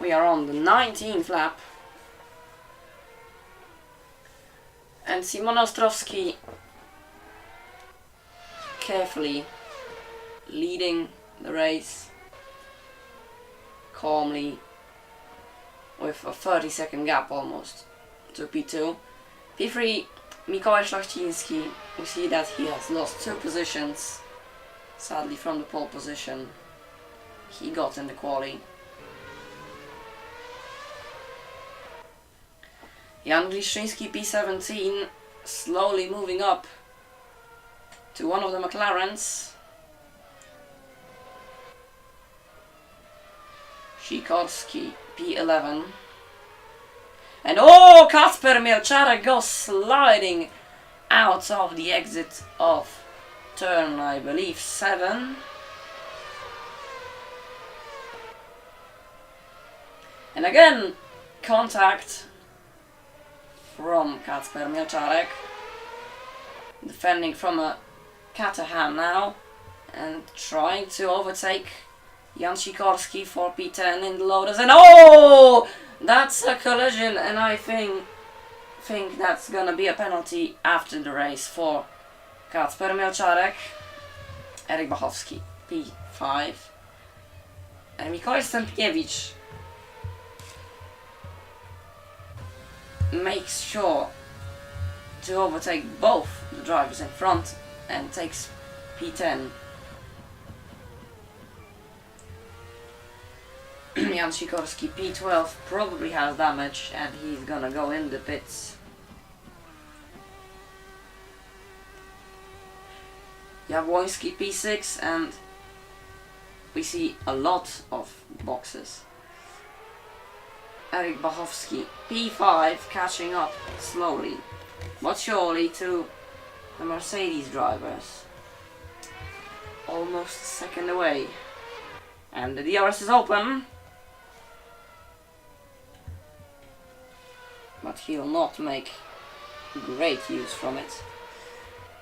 We are on the 19th lap. And Szymon Ostrowski carefully leading the race calmly with a 30-second gap almost to P2. P3, Mikołaj Szlachciński. We see that he has lost 2 positions, sadly, from the pole position he got in the quali. Jan Gliszczyński, P17, slowly moving up to one of the McLarens. Sikorski, P11. And oh, Kacper Mielczarek goes sliding out of the exit of turn, I believe, 7. And again, contact from Kacper Mielczarek. Defending from a Caterham now. And trying to overtake Jan Sikorski for P10 in the Lotus. And oh! That's a collision, and I think that's gonna be a penalty after the race for Kacper Mielczarek. Eric Bachowski, P5. And Mikołaj Stępniewicz makes sure to overtake both the drivers in front and takes P10. Jan Sikorski, P12, probably has damage and he's gonna go in the pits. Jabłoński, P6, and we see a lot of boxes. Eric Bachowski, P5, catching up slowly but surely to the Mercedes drivers. Almost a second away. And the DRS is open. But he'll not make great use from it.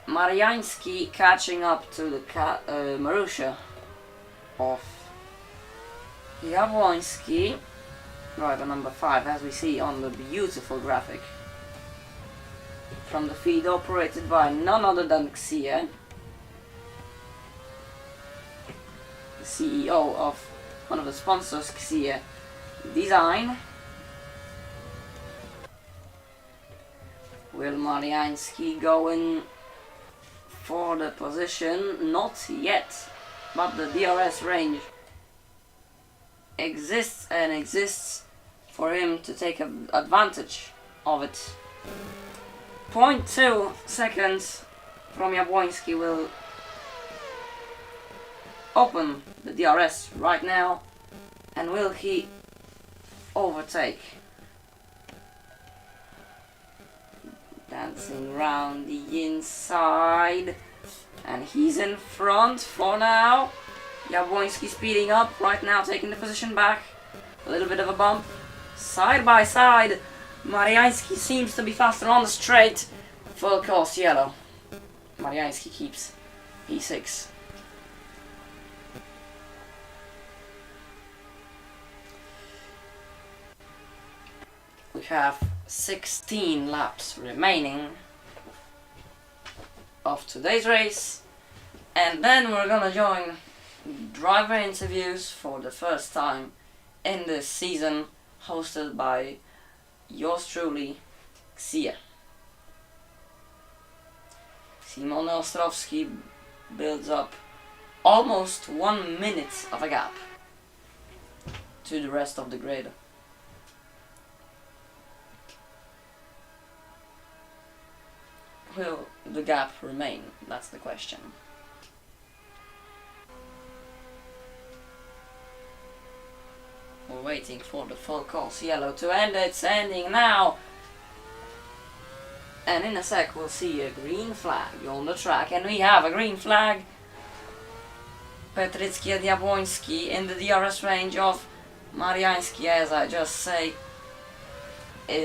Mariański catching up to the Marussia of Jabłoński, driver number 5, as we see on the beautiful graphic from the feed operated by none other than Xie, the CEO of one of the sponsors, Xie Design. Will Mariański go in for the position? Not yet, but the DRS range exists for him to take advantage of it. 0.2 seconds from Jabłoński will open the DRS right now, and will he overtake? Dancing round the inside, and he's in front for now. Jabłoński speeding up right now, taking the position back. A little bit of a bump, side by side. Mariański seems to be faster on the straight. Full course yellow. Mariański keeps P6. We have 16 laps remaining of today's race, and then we're gonna join driver interviews for the first time in this season, hosted by yours truly, Xia. Simon Ostrowski builds up almost 1 minute of a gap to the rest of the grid. Will the gap remain? That's the question. We're waiting for the full course yellow to end. It's ending now. And in a sec we'll see a green flag on the track. And we have a green flag. Petrycki and Jabłoński in the DRS range of Mariański, as I just say.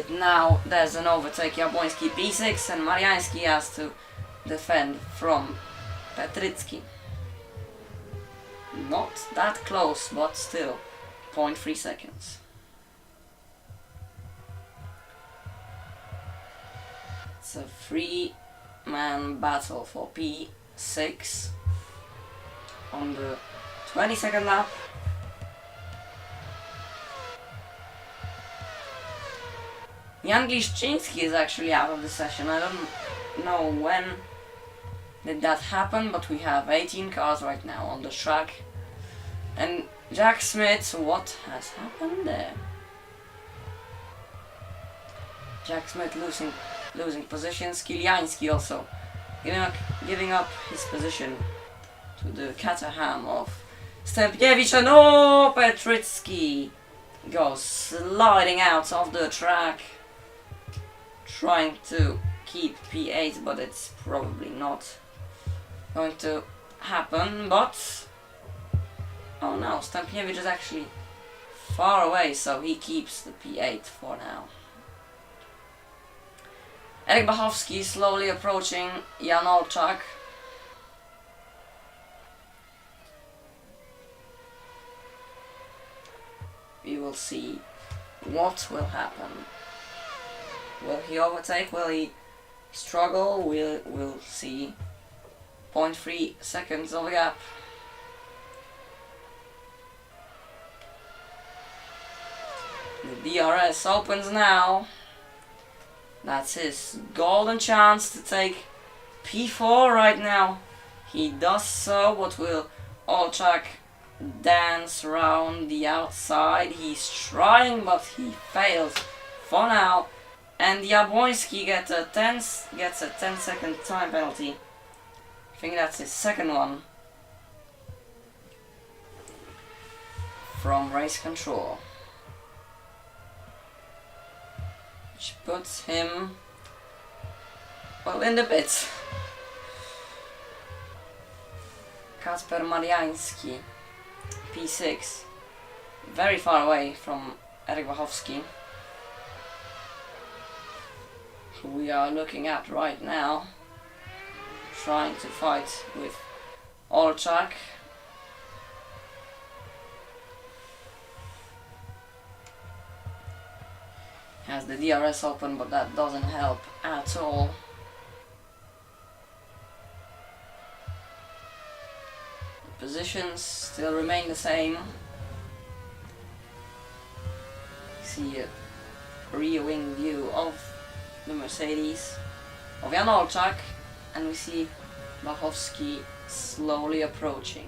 Now there's an overtake. Jabłoński P6 and Mariański has to defend from Petrycki. Not that close, but still 0.3 seconds. It's a 3-man battle for P6 on the 22nd lap. Jan Gliszczyński is actually out of the session. I don't know when did that happen, but we have 18 cars right now on the track. And Jack Smith, what has happened there? Jack Smith losing positions. Kiliański also giving up his position to the Caterham of Stępiewicz, and Petrycki goes sliding out of the track, trying to keep P8, but it's probably not going to happen. But oh no, Stępiewicz is actually far away, so he keeps the P8 for now. Erik Bachowski slowly approaching Jan Olczak. We will see what will happen. Will he overtake? Will he struggle? We'll see. 0.3 seconds of a gap. The DRS opens now. That's his golden chance to take P4 right now. He does so, but will Olczak dance around the outside? He's trying, but he fails for now. And Jabłoński gets a 10-second time penalty. I think that's his second one from race control, which puts him, well, in the pits. Kacper Mariański, P6, very far away from Erik Bachowski, who we are looking at right now, trying to fight with Olczak. Has the DRS open, but that doesn't help at all. The positions still remain the same. See a rear wing view of the Mercedes of Jan Olczak, and we see Bachowski slowly approaching.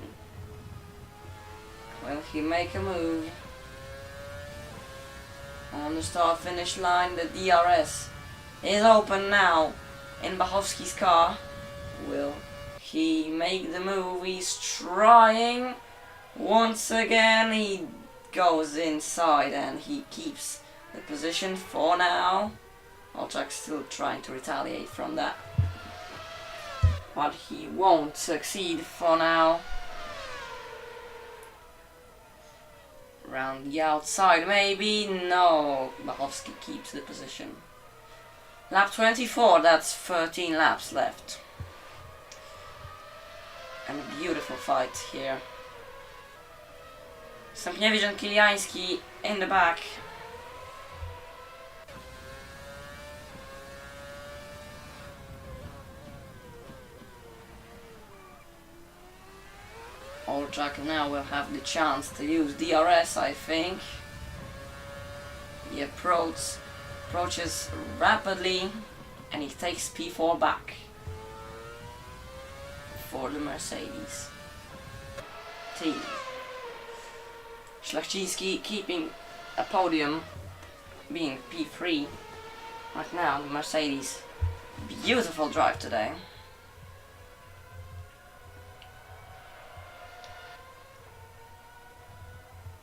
Will he make a move? On the start-finish line, the DRS is open now in Bachowski's car. Will he make the move? He's trying. Once again, he goes inside and he keeps the position for now. Olczak still trying to retaliate from that, but he won't succeed for now. Around the outside, maybe? No. Bachowski keeps the position. Lap 24, that's 13 laps left. And a beautiful fight here. Stępniewicz and Kiliański in the back. Olczak now will have the chance to use DRS, I think. He approaches rapidly and he takes P4 back for the Mercedes team. Szlachciński keeping a podium, being P3 right now. The Mercedes, beautiful drive today.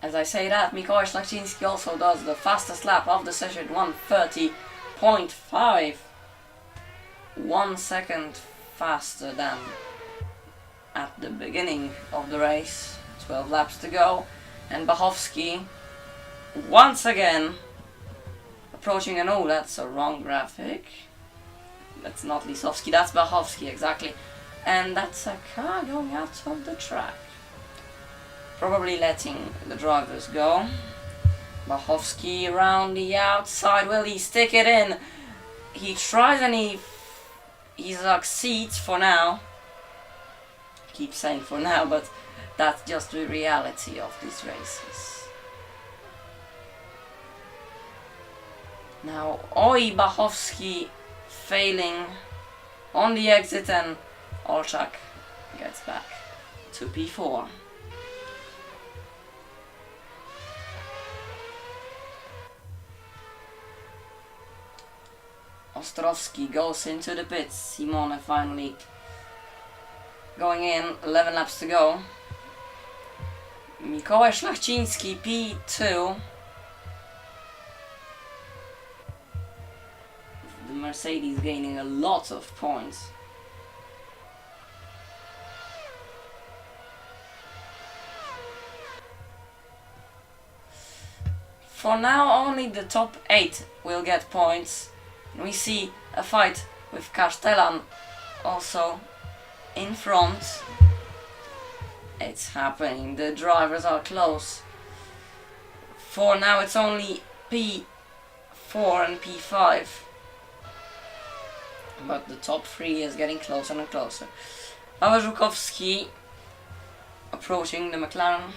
As I say that, Mikołaj Szlachciński also does the fastest lap of the session, 1:30.5. 1 second faster than at the beginning of the race. 12 laps to go. And Bachowski, once again, approaching an... Oh, that's a wrong graphic. That's not Lisowski, that's Bachowski, exactly. And that's a car going out of the track. Probably letting the drivers go. Bachowski around the outside. Will he stick it in? He tries and he succeeds for now. I keep saying for now, but that's just the reality of these races. Now, Bachowski failing on the exit, and Olczak gets back to P4. Ostrowski goes into the pits. Simone finally going in. 11 laps to go. Mikołaj Szlachciński P2. The Mercedes gaining a lot of points. For now, only the top 8 will get points. We see a fight with Castellan also in front. It's happening, the drivers are close. For now it's only P4 and P5. But the top 3 is getting closer and closer. Paweł Żukowski approaching the McLaren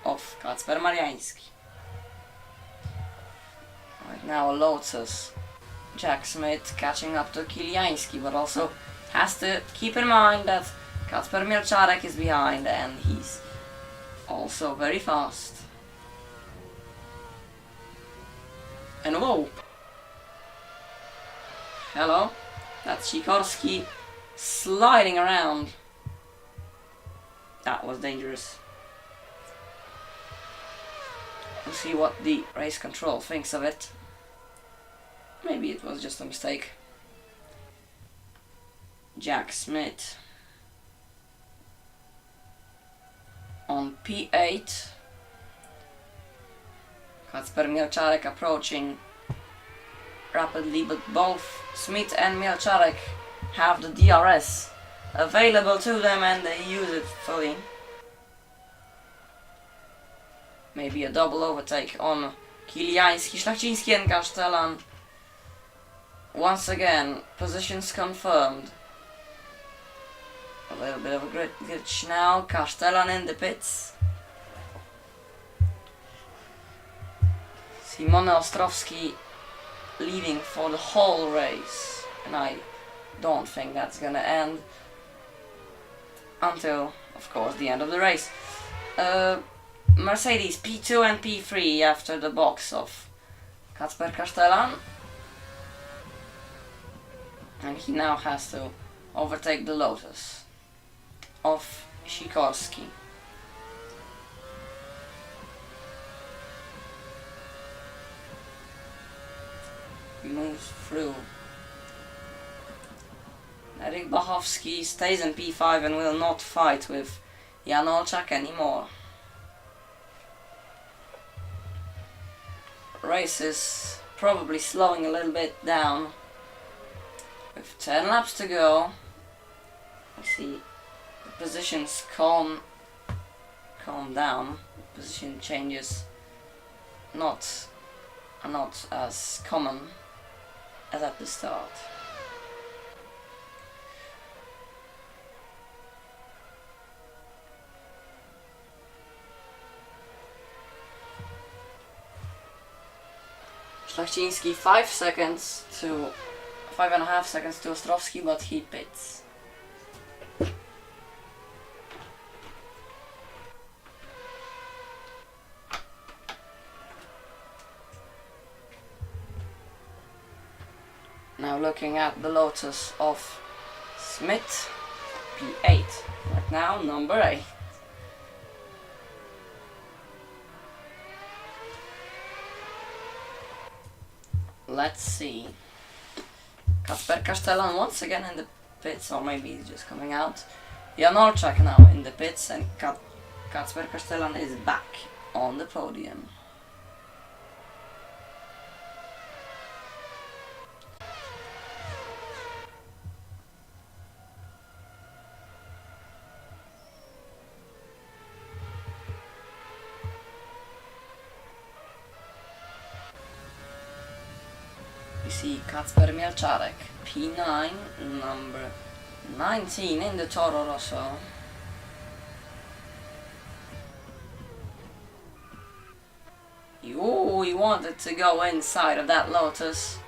of Kacper Mariański. Right now Lotus. Jack Smith catching up to Kiliański, but also has to keep in mind that Kacper Mielczarek is behind and he's also very fast. And whoa! Hello? That's Sikorski sliding around. That was dangerous. We'll see what the race control thinks of it. Maybe it was just a mistake. Jack Smith on P8. Kacper Mielczarek approaching rapidly, but both Smith and Mielczarek have the DRS available to them and they use it fully. Maybe a double overtake on Kiliański, Szlachciński and Castellan. Once again, positions confirmed. A little bit of a glitch now. Castellan in the pits. Simone Ostrowski leading for the whole race. And I don't think that's gonna end until, of course, the end of the race. Mercedes P2 and P3 after the box of Kacper Castellan. And he now has to overtake the Lotus of Sikorski. He moves through. Eric Bachowski stays in P5 and will not fight with Jan Olczak anymore. race is probably slowing a little bit down. With 10 laps to go, we see the positions calm down. Position changes are not as common as at the start. Szlachciński 5.5 seconds to Ostrowski, but he pits. Now looking at the Lotus of Smith, P8. Right now, number 8. Let's see. Kacper Castellan once again in the pits, or maybe he's just coming out. Jan Olczak now in the pits, and Kacper Castellan is back on the podium. We see Kacper Mielczarek, P9, number 19 in the Toro Rosso. Ooh, he wanted to go inside of that Lotus.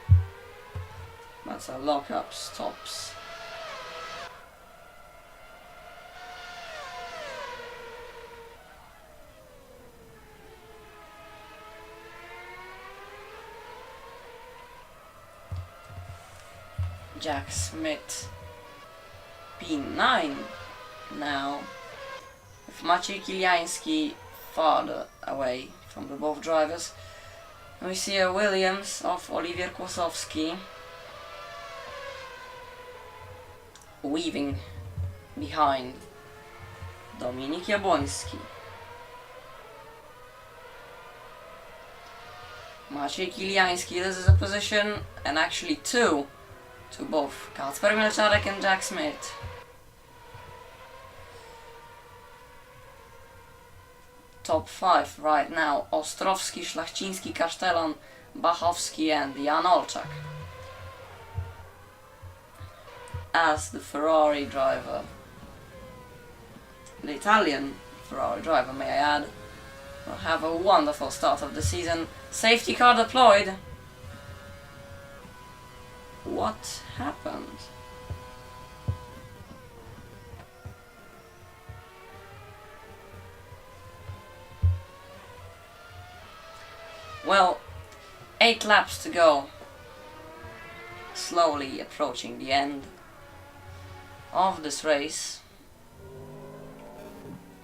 That's a lock-up stops. Jack Smith, P9 now, with Maciej Kiliański farther away from the both drivers. And we see a Williams of Oliwier Kłosowski weaving behind Dominik Jabłoński. Maciej Kiliański loses a position, and actually two, to both Kacper Mielczarek and Jack Smith. Top 5 right now: Ostrowski, Szlachciński, Castellan, Bachowski and Jan Olczak. As the Ferrari driver, the Italian Ferrari driver may I add, will have a wonderful start of the season. Safety car deployed. What happened? Well, 8 laps to go. Slowly approaching the end of this race.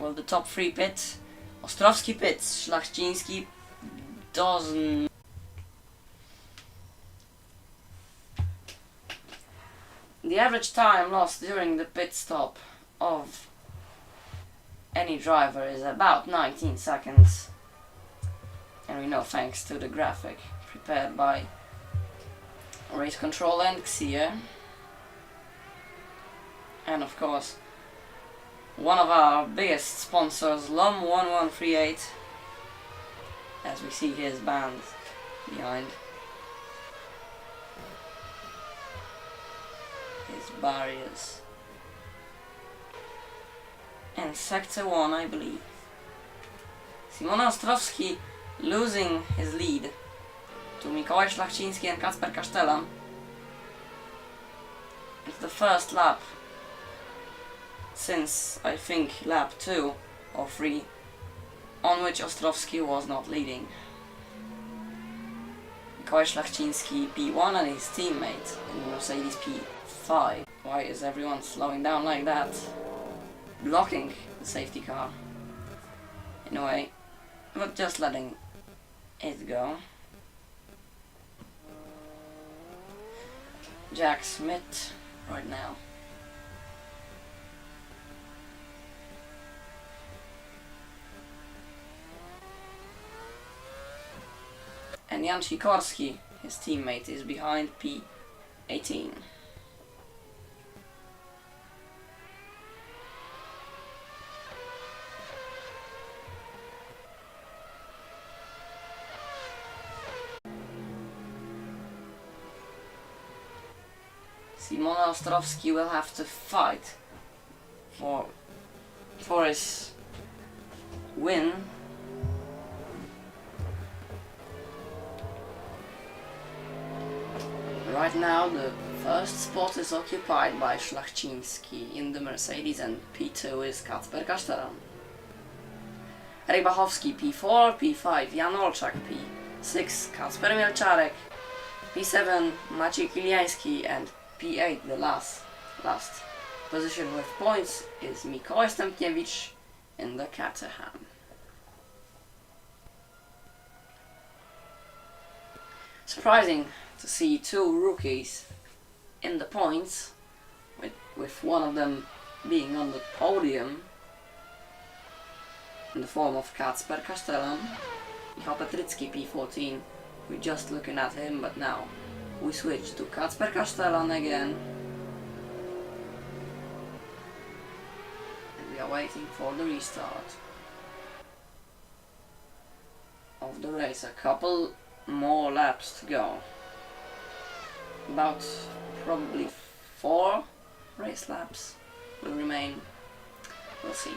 Well, the top 3 pits. Ostrowski pits, Szlachciński doesn't. The average time lost during the pit stop of any driver is about 19 seconds. And we know thanks to the graphic prepared by Race Control and Xier. And of course, one of our biggest sponsors, LOM1138, as we see his band behind. His barriers. And Sector 1, I believe. Szymon Ostrowski losing his lead to Mikołaj Szlachciński and Kacper Castellan. It's the first lap since, I think, lap 2 or 3 on which Ostrowski was not leading. Mikołaj Szlachciński P1 and his teammate in Mercedes P5. Why is everyone slowing down like that? Blocking the safety car in a way, but just letting it go. Jack Smith right now. And Jan Sikorski, his teammate, is behind P18. Simon Ostrowski will have to fight for his win. Right now the first spot is occupied by Szlachciński in the Mercedes, and P2 is Kacper Kasztelan. Erik Bachowski P4, P5 Jan Olczak, P6 Kacper Mielczarek, P7 Maciej Kiliański, and P8, the last position with points, is Mikołaj Stępniewicz in the Caterham. Surprising to see two rookies in the points, with one of them being on the podium in the form of Kacper Kasztelan. Michał Petrycki P14, we're just looking at him, but now we switch to Kacper Kasztelan again. And we are waiting for the restart of the race. A couple more laps to go. About probably 4 race laps will remain. We'll see.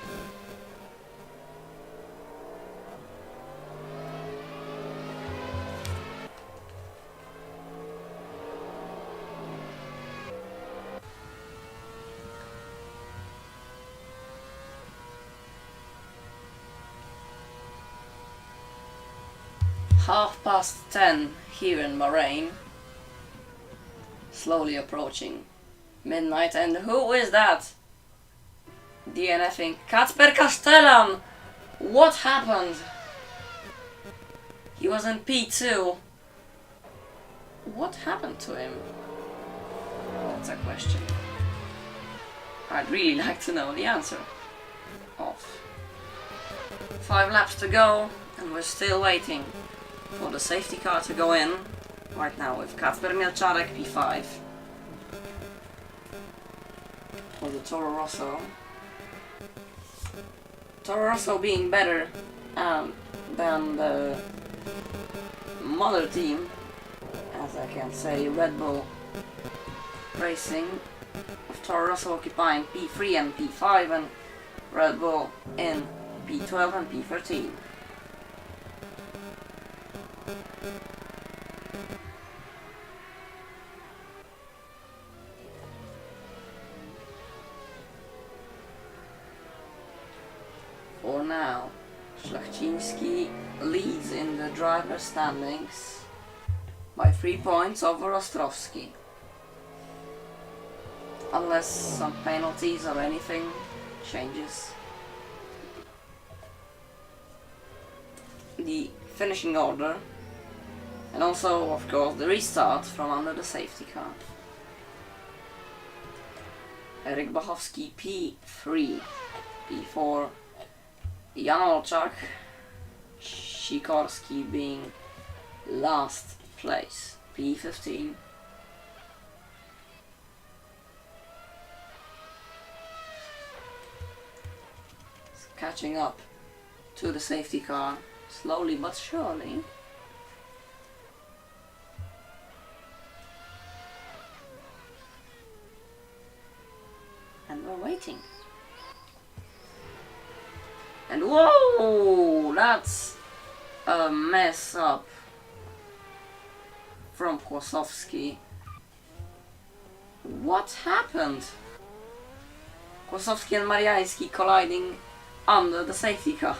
(10:30) here in Bahrain. Slowly approaching midnight, and who is that? DNFing Kacper Kasztelan! What happened? He was in P2. What happened to him? That's a question I'd really like to know the answer of. 5 laps to go, and we're still waiting for the safety car to go in. Right now with Kacper Mielczarek P5 for the Toro Rosso. Toro Rosso being better than the mother team, as I can say, Red Bull Racing, with Toro Rosso occupying P3 and P5, and Red Bull in P12 and P13. For now, Szlachciński leads in the driver's standings by 3 points over Ostrowski. Unless some penalties or anything changes the finishing order, and also, of course, the restart from under the safety car. Erik Bachowski P3, P4 Jan Olczak, Sikorski being last place, P15. Catching up to the safety car, slowly but surely. And we're waiting. And whoa, that's a mess up from Kłosowski. What happened? Kłosowski and Mariański colliding under the safety car.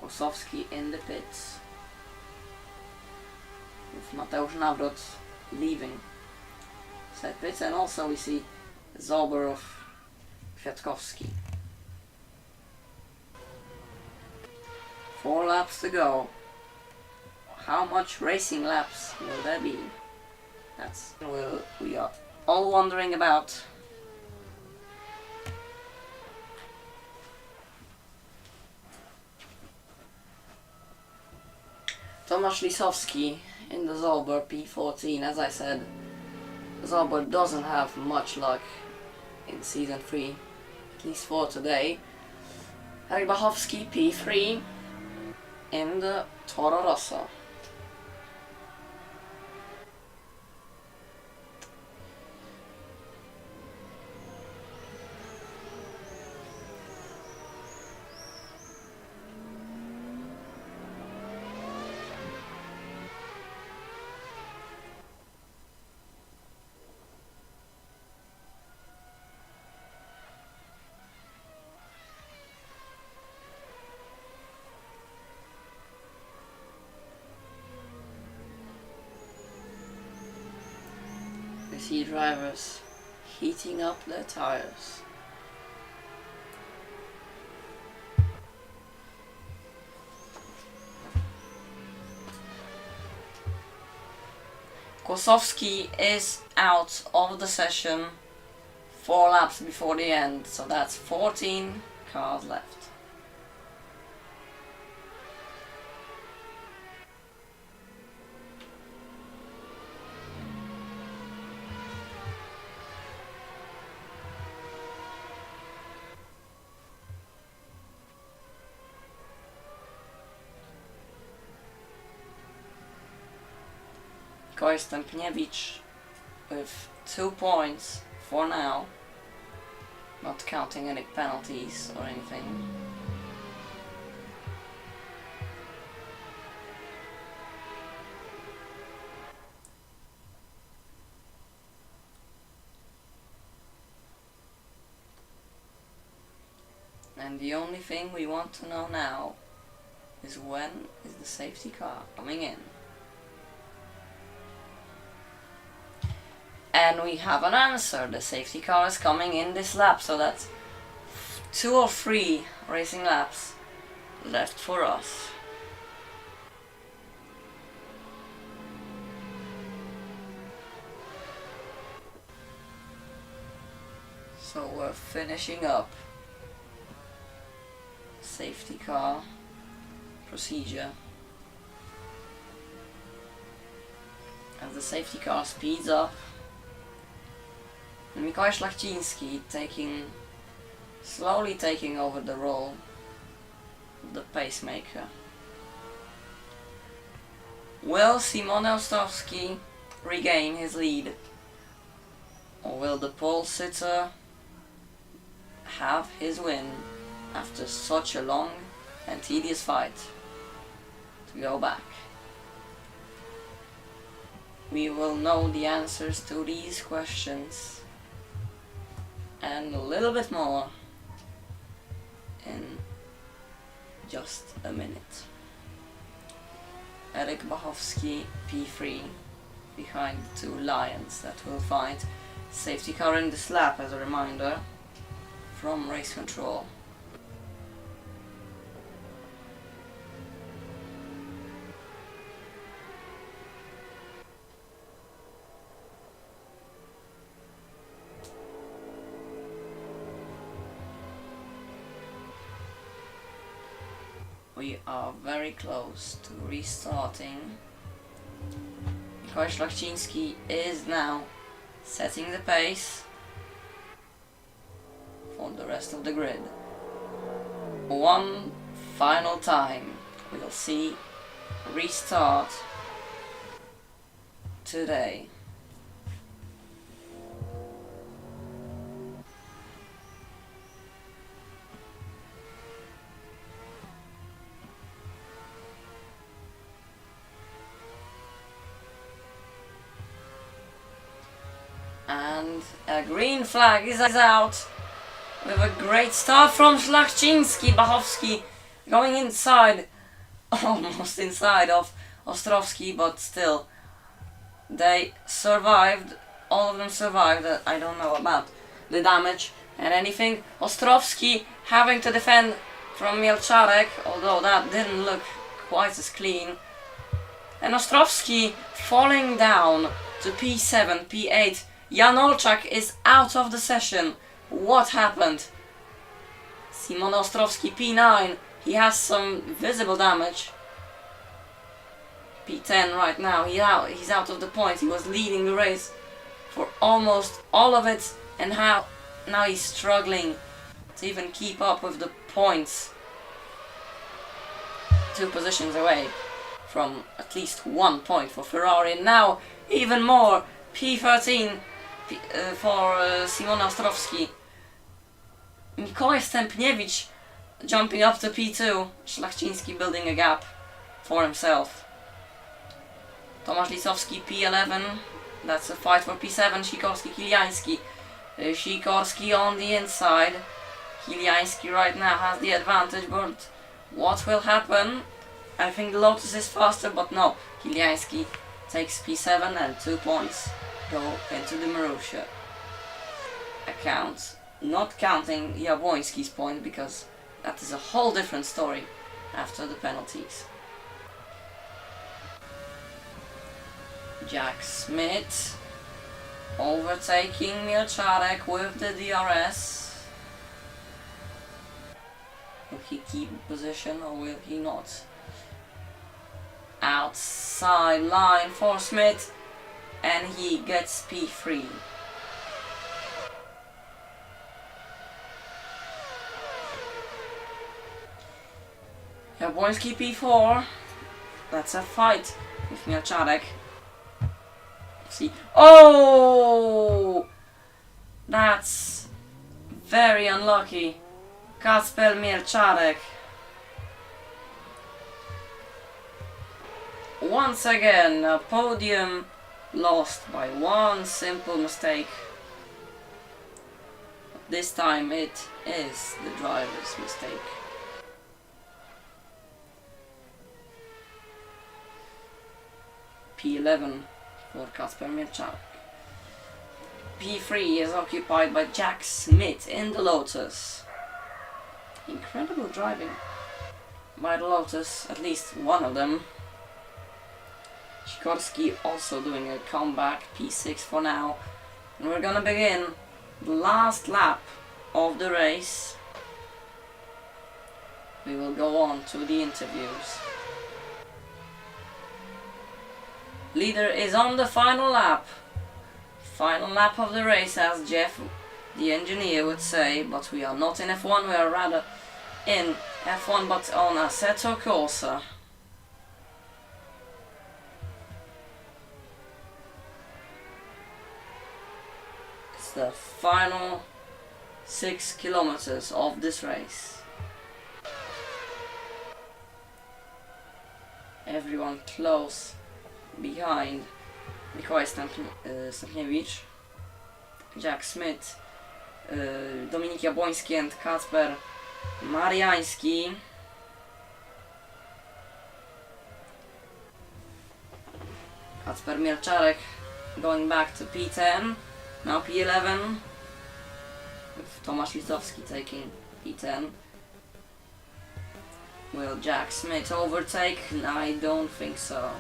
Kłosowski in the pits, with Mateusz Nawrot leaving said pits, and also we see Zoborov, Kwiatkowski. 4 laps to go. how much racing laps will there be? That's what we are all wondering about. Tomasz Lisowski in the Zauber P14. As I said, Zauber doesn't have much luck in Season 3, at least for today. Eric Bachowski P3 in the Toro Rosso. We see drivers heating up their tires. Kosowski is out of the session 4 laps before the end, so that's 14 cars left. Stępniewicz with 2 points for now, not counting any penalties or anything. And the only thing we want to know now is when is the safety car coming in. And we have an answer. The safety car is coming in this lap, so that's 2 or 3 racing laps left for us. So we're finishing up safety car procedure. As the safety car speeds up, and Mikołaj Szlachciński slowly taking over the role of the pacemaker. Will Simone Ostrowski regain his lead? Or will the pole sitter have his win after such a long and tedious fight to go back? We will know the answers to these questions and a little bit more in just a minute. Eric Bachowski P3 behind the 2 Lions that will fight safety car in this lap, as a reminder, from race control. We are very close to restarting. Mikołaj Szlachciński is now setting the pace for the rest of the grid. One final time we'll see restart today. And a green flag is out with a great start from Szlachciński. Bachowski going inside, almost inside of Ostrowski, but still they survived. All of them survived. I don't know about the damage and anything. Ostrowski having to defend from Mielczarek, although that didn't look quite as clean. And Ostrowski falling down to P7, P8. Jan Olczak is out of the session. What happened? Simon Ostrowski P9. He has some visible damage. P10 right now. He's out of the point. He was leading the race for almost all of it, and now he's struggling to even keep up with the points. 2 positions away from at least 1 point for Ferrari. And now even more. P13 for Simon Ostrowski. Mikołaj Stępniewicz jumping up to P2. Szlachciński building a gap for himself. Tomasz Lisowski P11. That's a fight for P7. Sikorski, Kiliański. Sikorski on the inside. Kiliański right now has the advantage, but what will happen? I think the Lotus is faster, but no. Kiliański takes P7 and 2 points go into the Marussia account. Not counting Jabłoński's point, because that is a whole different story after the penalties. Jack Smith overtaking Mielczarek with the DRS. Will he keep position or will he not? Outside line for Smith, and he gets P3. Jabłoński P4. That's a fight with Mielczarek. See. Oh! That's very unlucky. Kacper Mielczarek. Once again, a podium lost by one simple mistake. But this time it is the driver's mistake. P11 for Kacper Mielczarek. P3 is occupied by Jack Smith in the Lotus. Incredible driving by the Lotus, at least one of them. Sikorski also doing a comeback, P6 for now. And we're gonna begin the last lap of the race. We will go on to the interviews. Leader is on the final lap. Final lap of the race, as Jeff, the engineer, would say, but we are not in F1, we are rather in F1 but on Assetto Corsa. It's the final 6 kilometers of this race. Everyone close behind Mikołaj Stępniewicz, Jack Smith, Dominik Jabłoński and Kacper Mariański. Kacper Mielczarek going back to P10, now P11, with Tomasz Lisowski taking P10. Will Jack Smith overtake? I don't think so.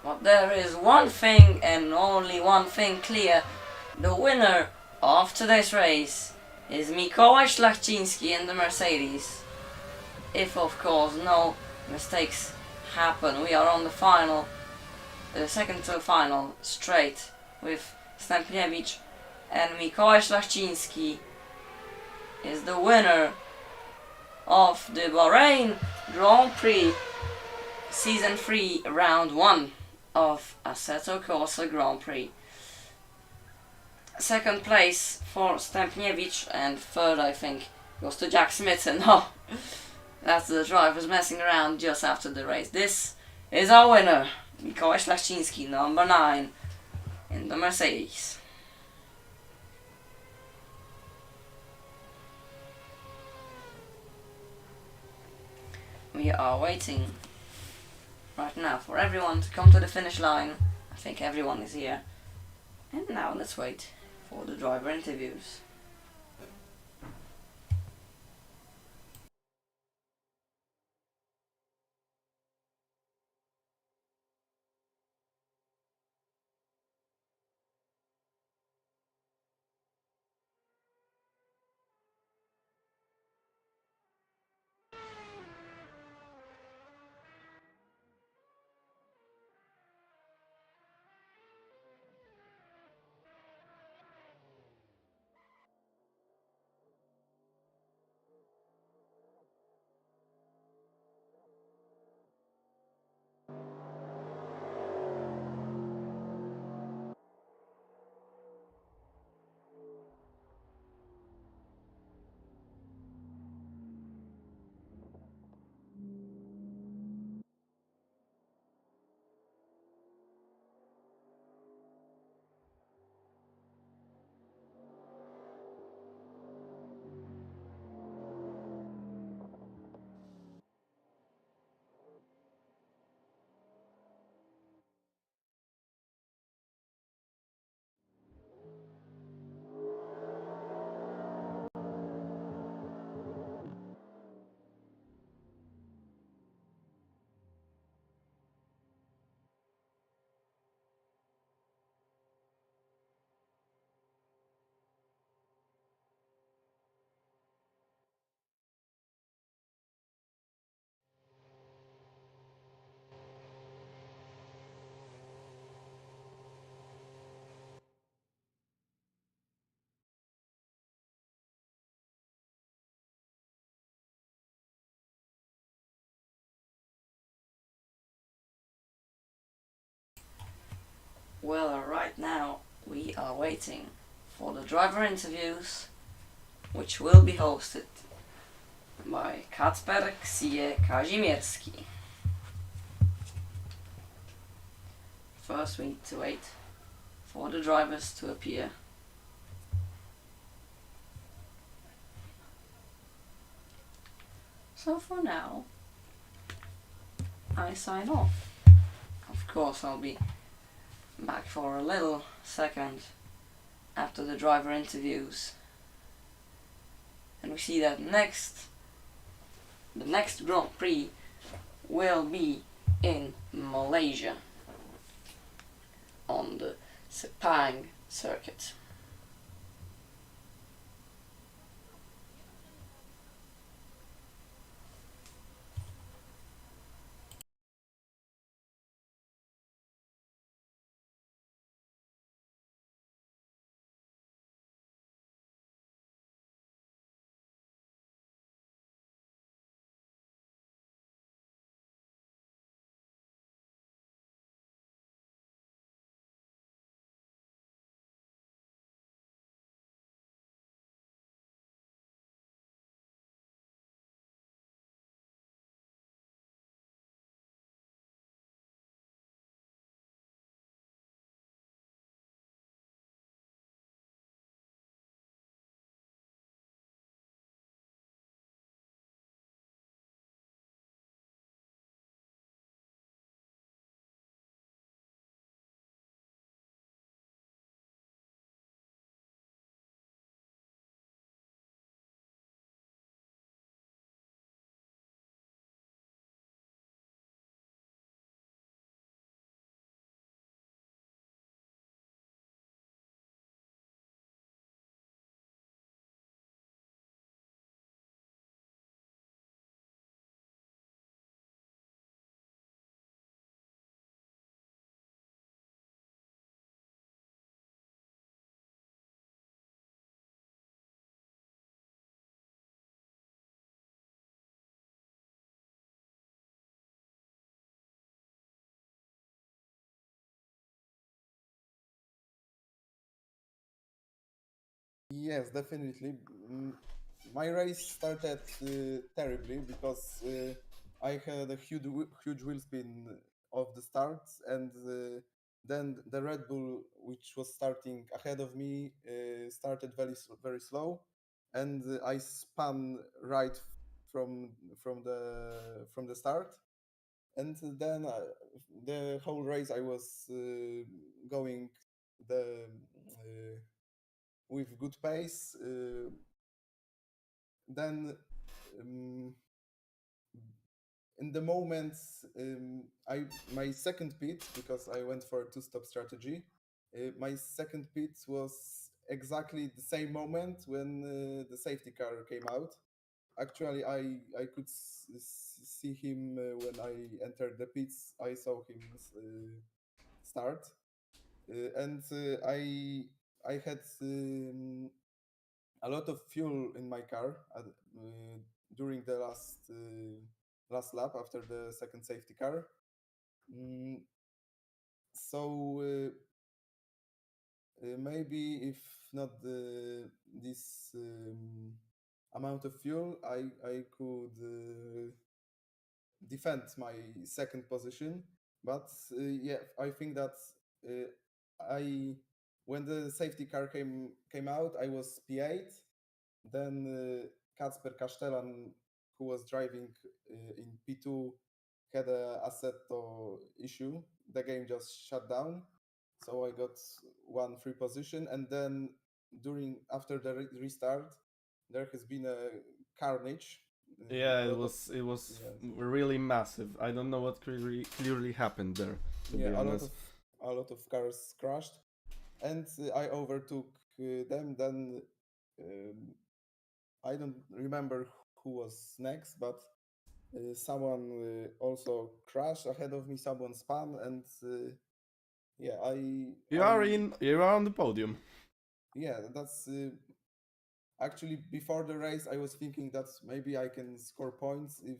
But there is one thing and only one thing clear. The winner of today's race is Mikołaj Szlachciński in the Mercedes. If of course no mistakes happen. We are on the final, second to final straight with Stępniewicz, and Mikołaj Szlachciński is the winner of the Bahrain Grand Prix Season 3 Round 1 of Assetto Corsa Grand Prix. Second place for Stępniewicz, and third I think goes to Jack Smith. And no, that's the drivers messing around just after the race. This is our winner, Mikołaj Szlachciński, number 9 in the Mercedes. We are waiting right now for everyone to come to the finish line. I think everyone is here. And now let's wait for the driver interviews. Well, right now we are waiting for the driver interviews, which will be hosted by Kacper Kazimierski. First, we need to wait for the drivers to appear. So for now, I sign off. Of course, I'll be back for a little second after the driver interviews. And we see that the next Grand Prix will be in Malaysia on the Sepang circuit. Yes, definitely. My race started terribly because I had a huge wheel spin of the start, and then the Red Bull, which was starting ahead of me, started very slow, and I spun right from from the start, and then the whole race I was going the with good pace. Then in the moment, my second pit, because I went for a two-stop strategy, my second pit was exactly the same moment when the safety car came out. Actually, I could see him when I entered the pits. I saw him start, and I had a lot of fuel in my car during the last lap after the second safety car. Mm, so maybe if not this amount of fuel, I could defend my second position. But yeah, I think that I when the safety car came out, I was P8. Then Kacper Kastelan, who was driving in P2, had a Assetto issue. The game just shut down, so I got one free position. And then after the restart, there has been a carnage. Yeah, A lot of it was yes, really massive. I don't know what clearly happened there, to yeah, be honest. a lot of cars crashed, and I overtook them. Then um, I don't remember who was next, but someone also crashed ahead of me. Someone spun, and yeah, You are on the podium. yeah, that's actually before the race. I was thinking that maybe I can score points if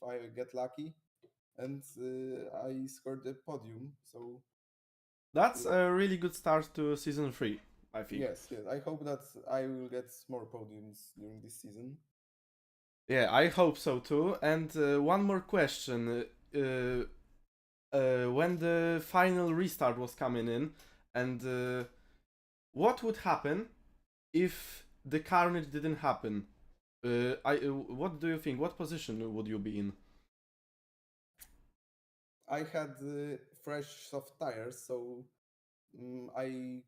I get lucky, and I scored the podium. So That's a really good start to season 3, I think. yes, I hope that I will get more podiums during this season. Yeah, I hope so too. And one more question. When the final restart was coming in, and what would happen if the carnage didn't happen? What do you think? What position would you be in? I had fresh soft tires, so I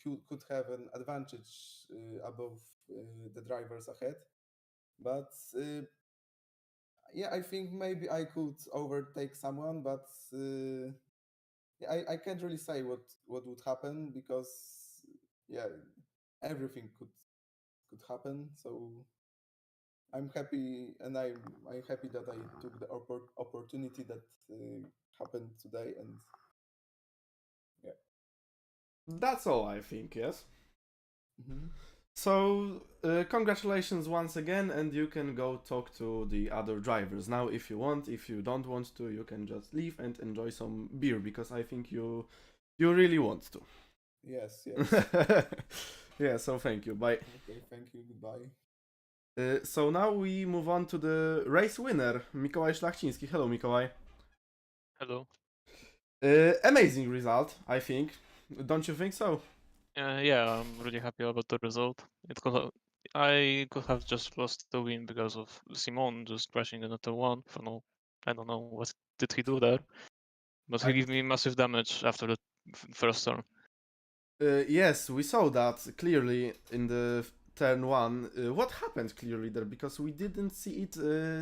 could have an advantage above the drivers ahead. But yeah, I think maybe I could overtake someone, but yeah, I can't really say what would happen because yeah, everything could happen. So I'm happy, and I'm happy that I took the opportunity that happened today, and yeah. That's all, I think. Yes. Mhm. So, congratulations once again, and you can go talk to the other drivers now if you want. If you don't want to, you can just leave and enjoy some beer because I think you really want to. Yes, yes. Yeah, so thank you. Bye. Okay, thank you. Goodbye. So now we move on to the race winner, Mikołaj Szlachciński. Hello, Mikołaj. Hello. Amazing result, I think. Don't you think so? Yeah, I'm really happy about the result. I could have just lost the win because of Simon just crashing into one. For no, I don't know what did he do there, but he gave me massive damage after the first turn. Yes, we saw that clearly in the turn one. What happened clearly there? Because we didn't see it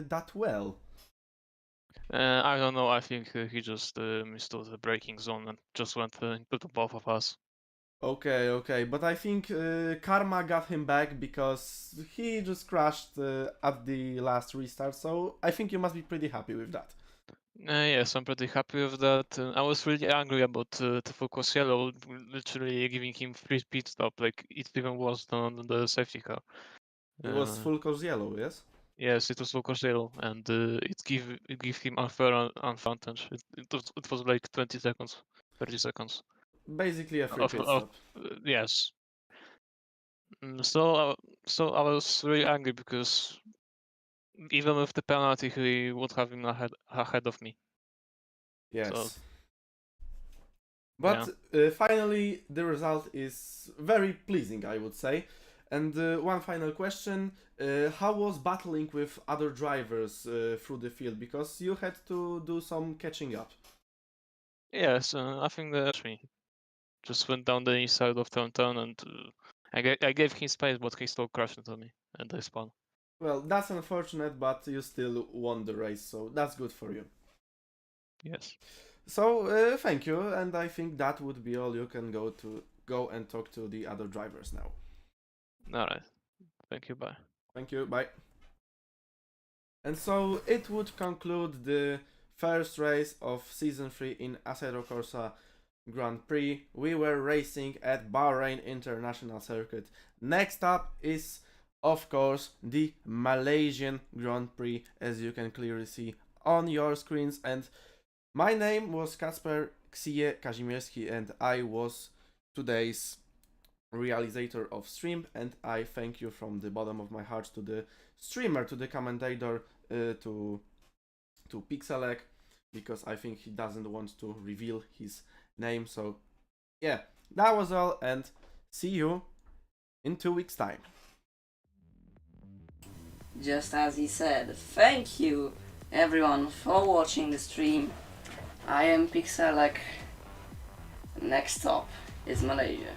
that well. I don't know. I think he just mistook the braking zone and just went into the both of us. Okay, but I think Karma got him back because he just crashed at the last restart, so I think you must be pretty happy with that. Yes, I'm pretty happy with that. I was really angry about the focus yellow, literally giving him free pit stop. Like it's even worse than the safety car. It was full course yellow, yes? Yes, it was focus yellow, and it give him unfair advantage. It was like 20 seconds, 30 seconds. Basically a free pit Of stop. yes. So I was really angry because even with the penalty, he would have been ahead of me. So Yes. yeah. But finally, the result is very pleasing, I would say. And one final question: how was battling with other drivers through the field? Because you had to do some catching up. Yes, I think that's me. just went down the east side of downtown, and I gave him space, but he still crashed into me, and I spun. Well, that's unfortunate, but you still won the race, so that's good for you. Yes. So thank you, and I think that would be all. You can go and talk to the other drivers now. All right. Thank you. Bye. Thank you. Bye. And so it would conclude the first race of season 3 in Assetto Corsa Grand Prix. We were racing at Bahrain International Circuit. Next up is, of course, the Malaysian Grand Prix, as you can clearly see on your screens. And my name was Kacper Ksije Kazimierski, and I was today's realizator of stream, and I thank you from the bottom of my heart to the streamer, to the commentator, to Pixelek, because I think he doesn't want to reveal his name. So yeah, that was all, and see you in 2 weeks time. Just as he said, thank you everyone for watching the stream. I am Pixelek. Next stop is Malaysia.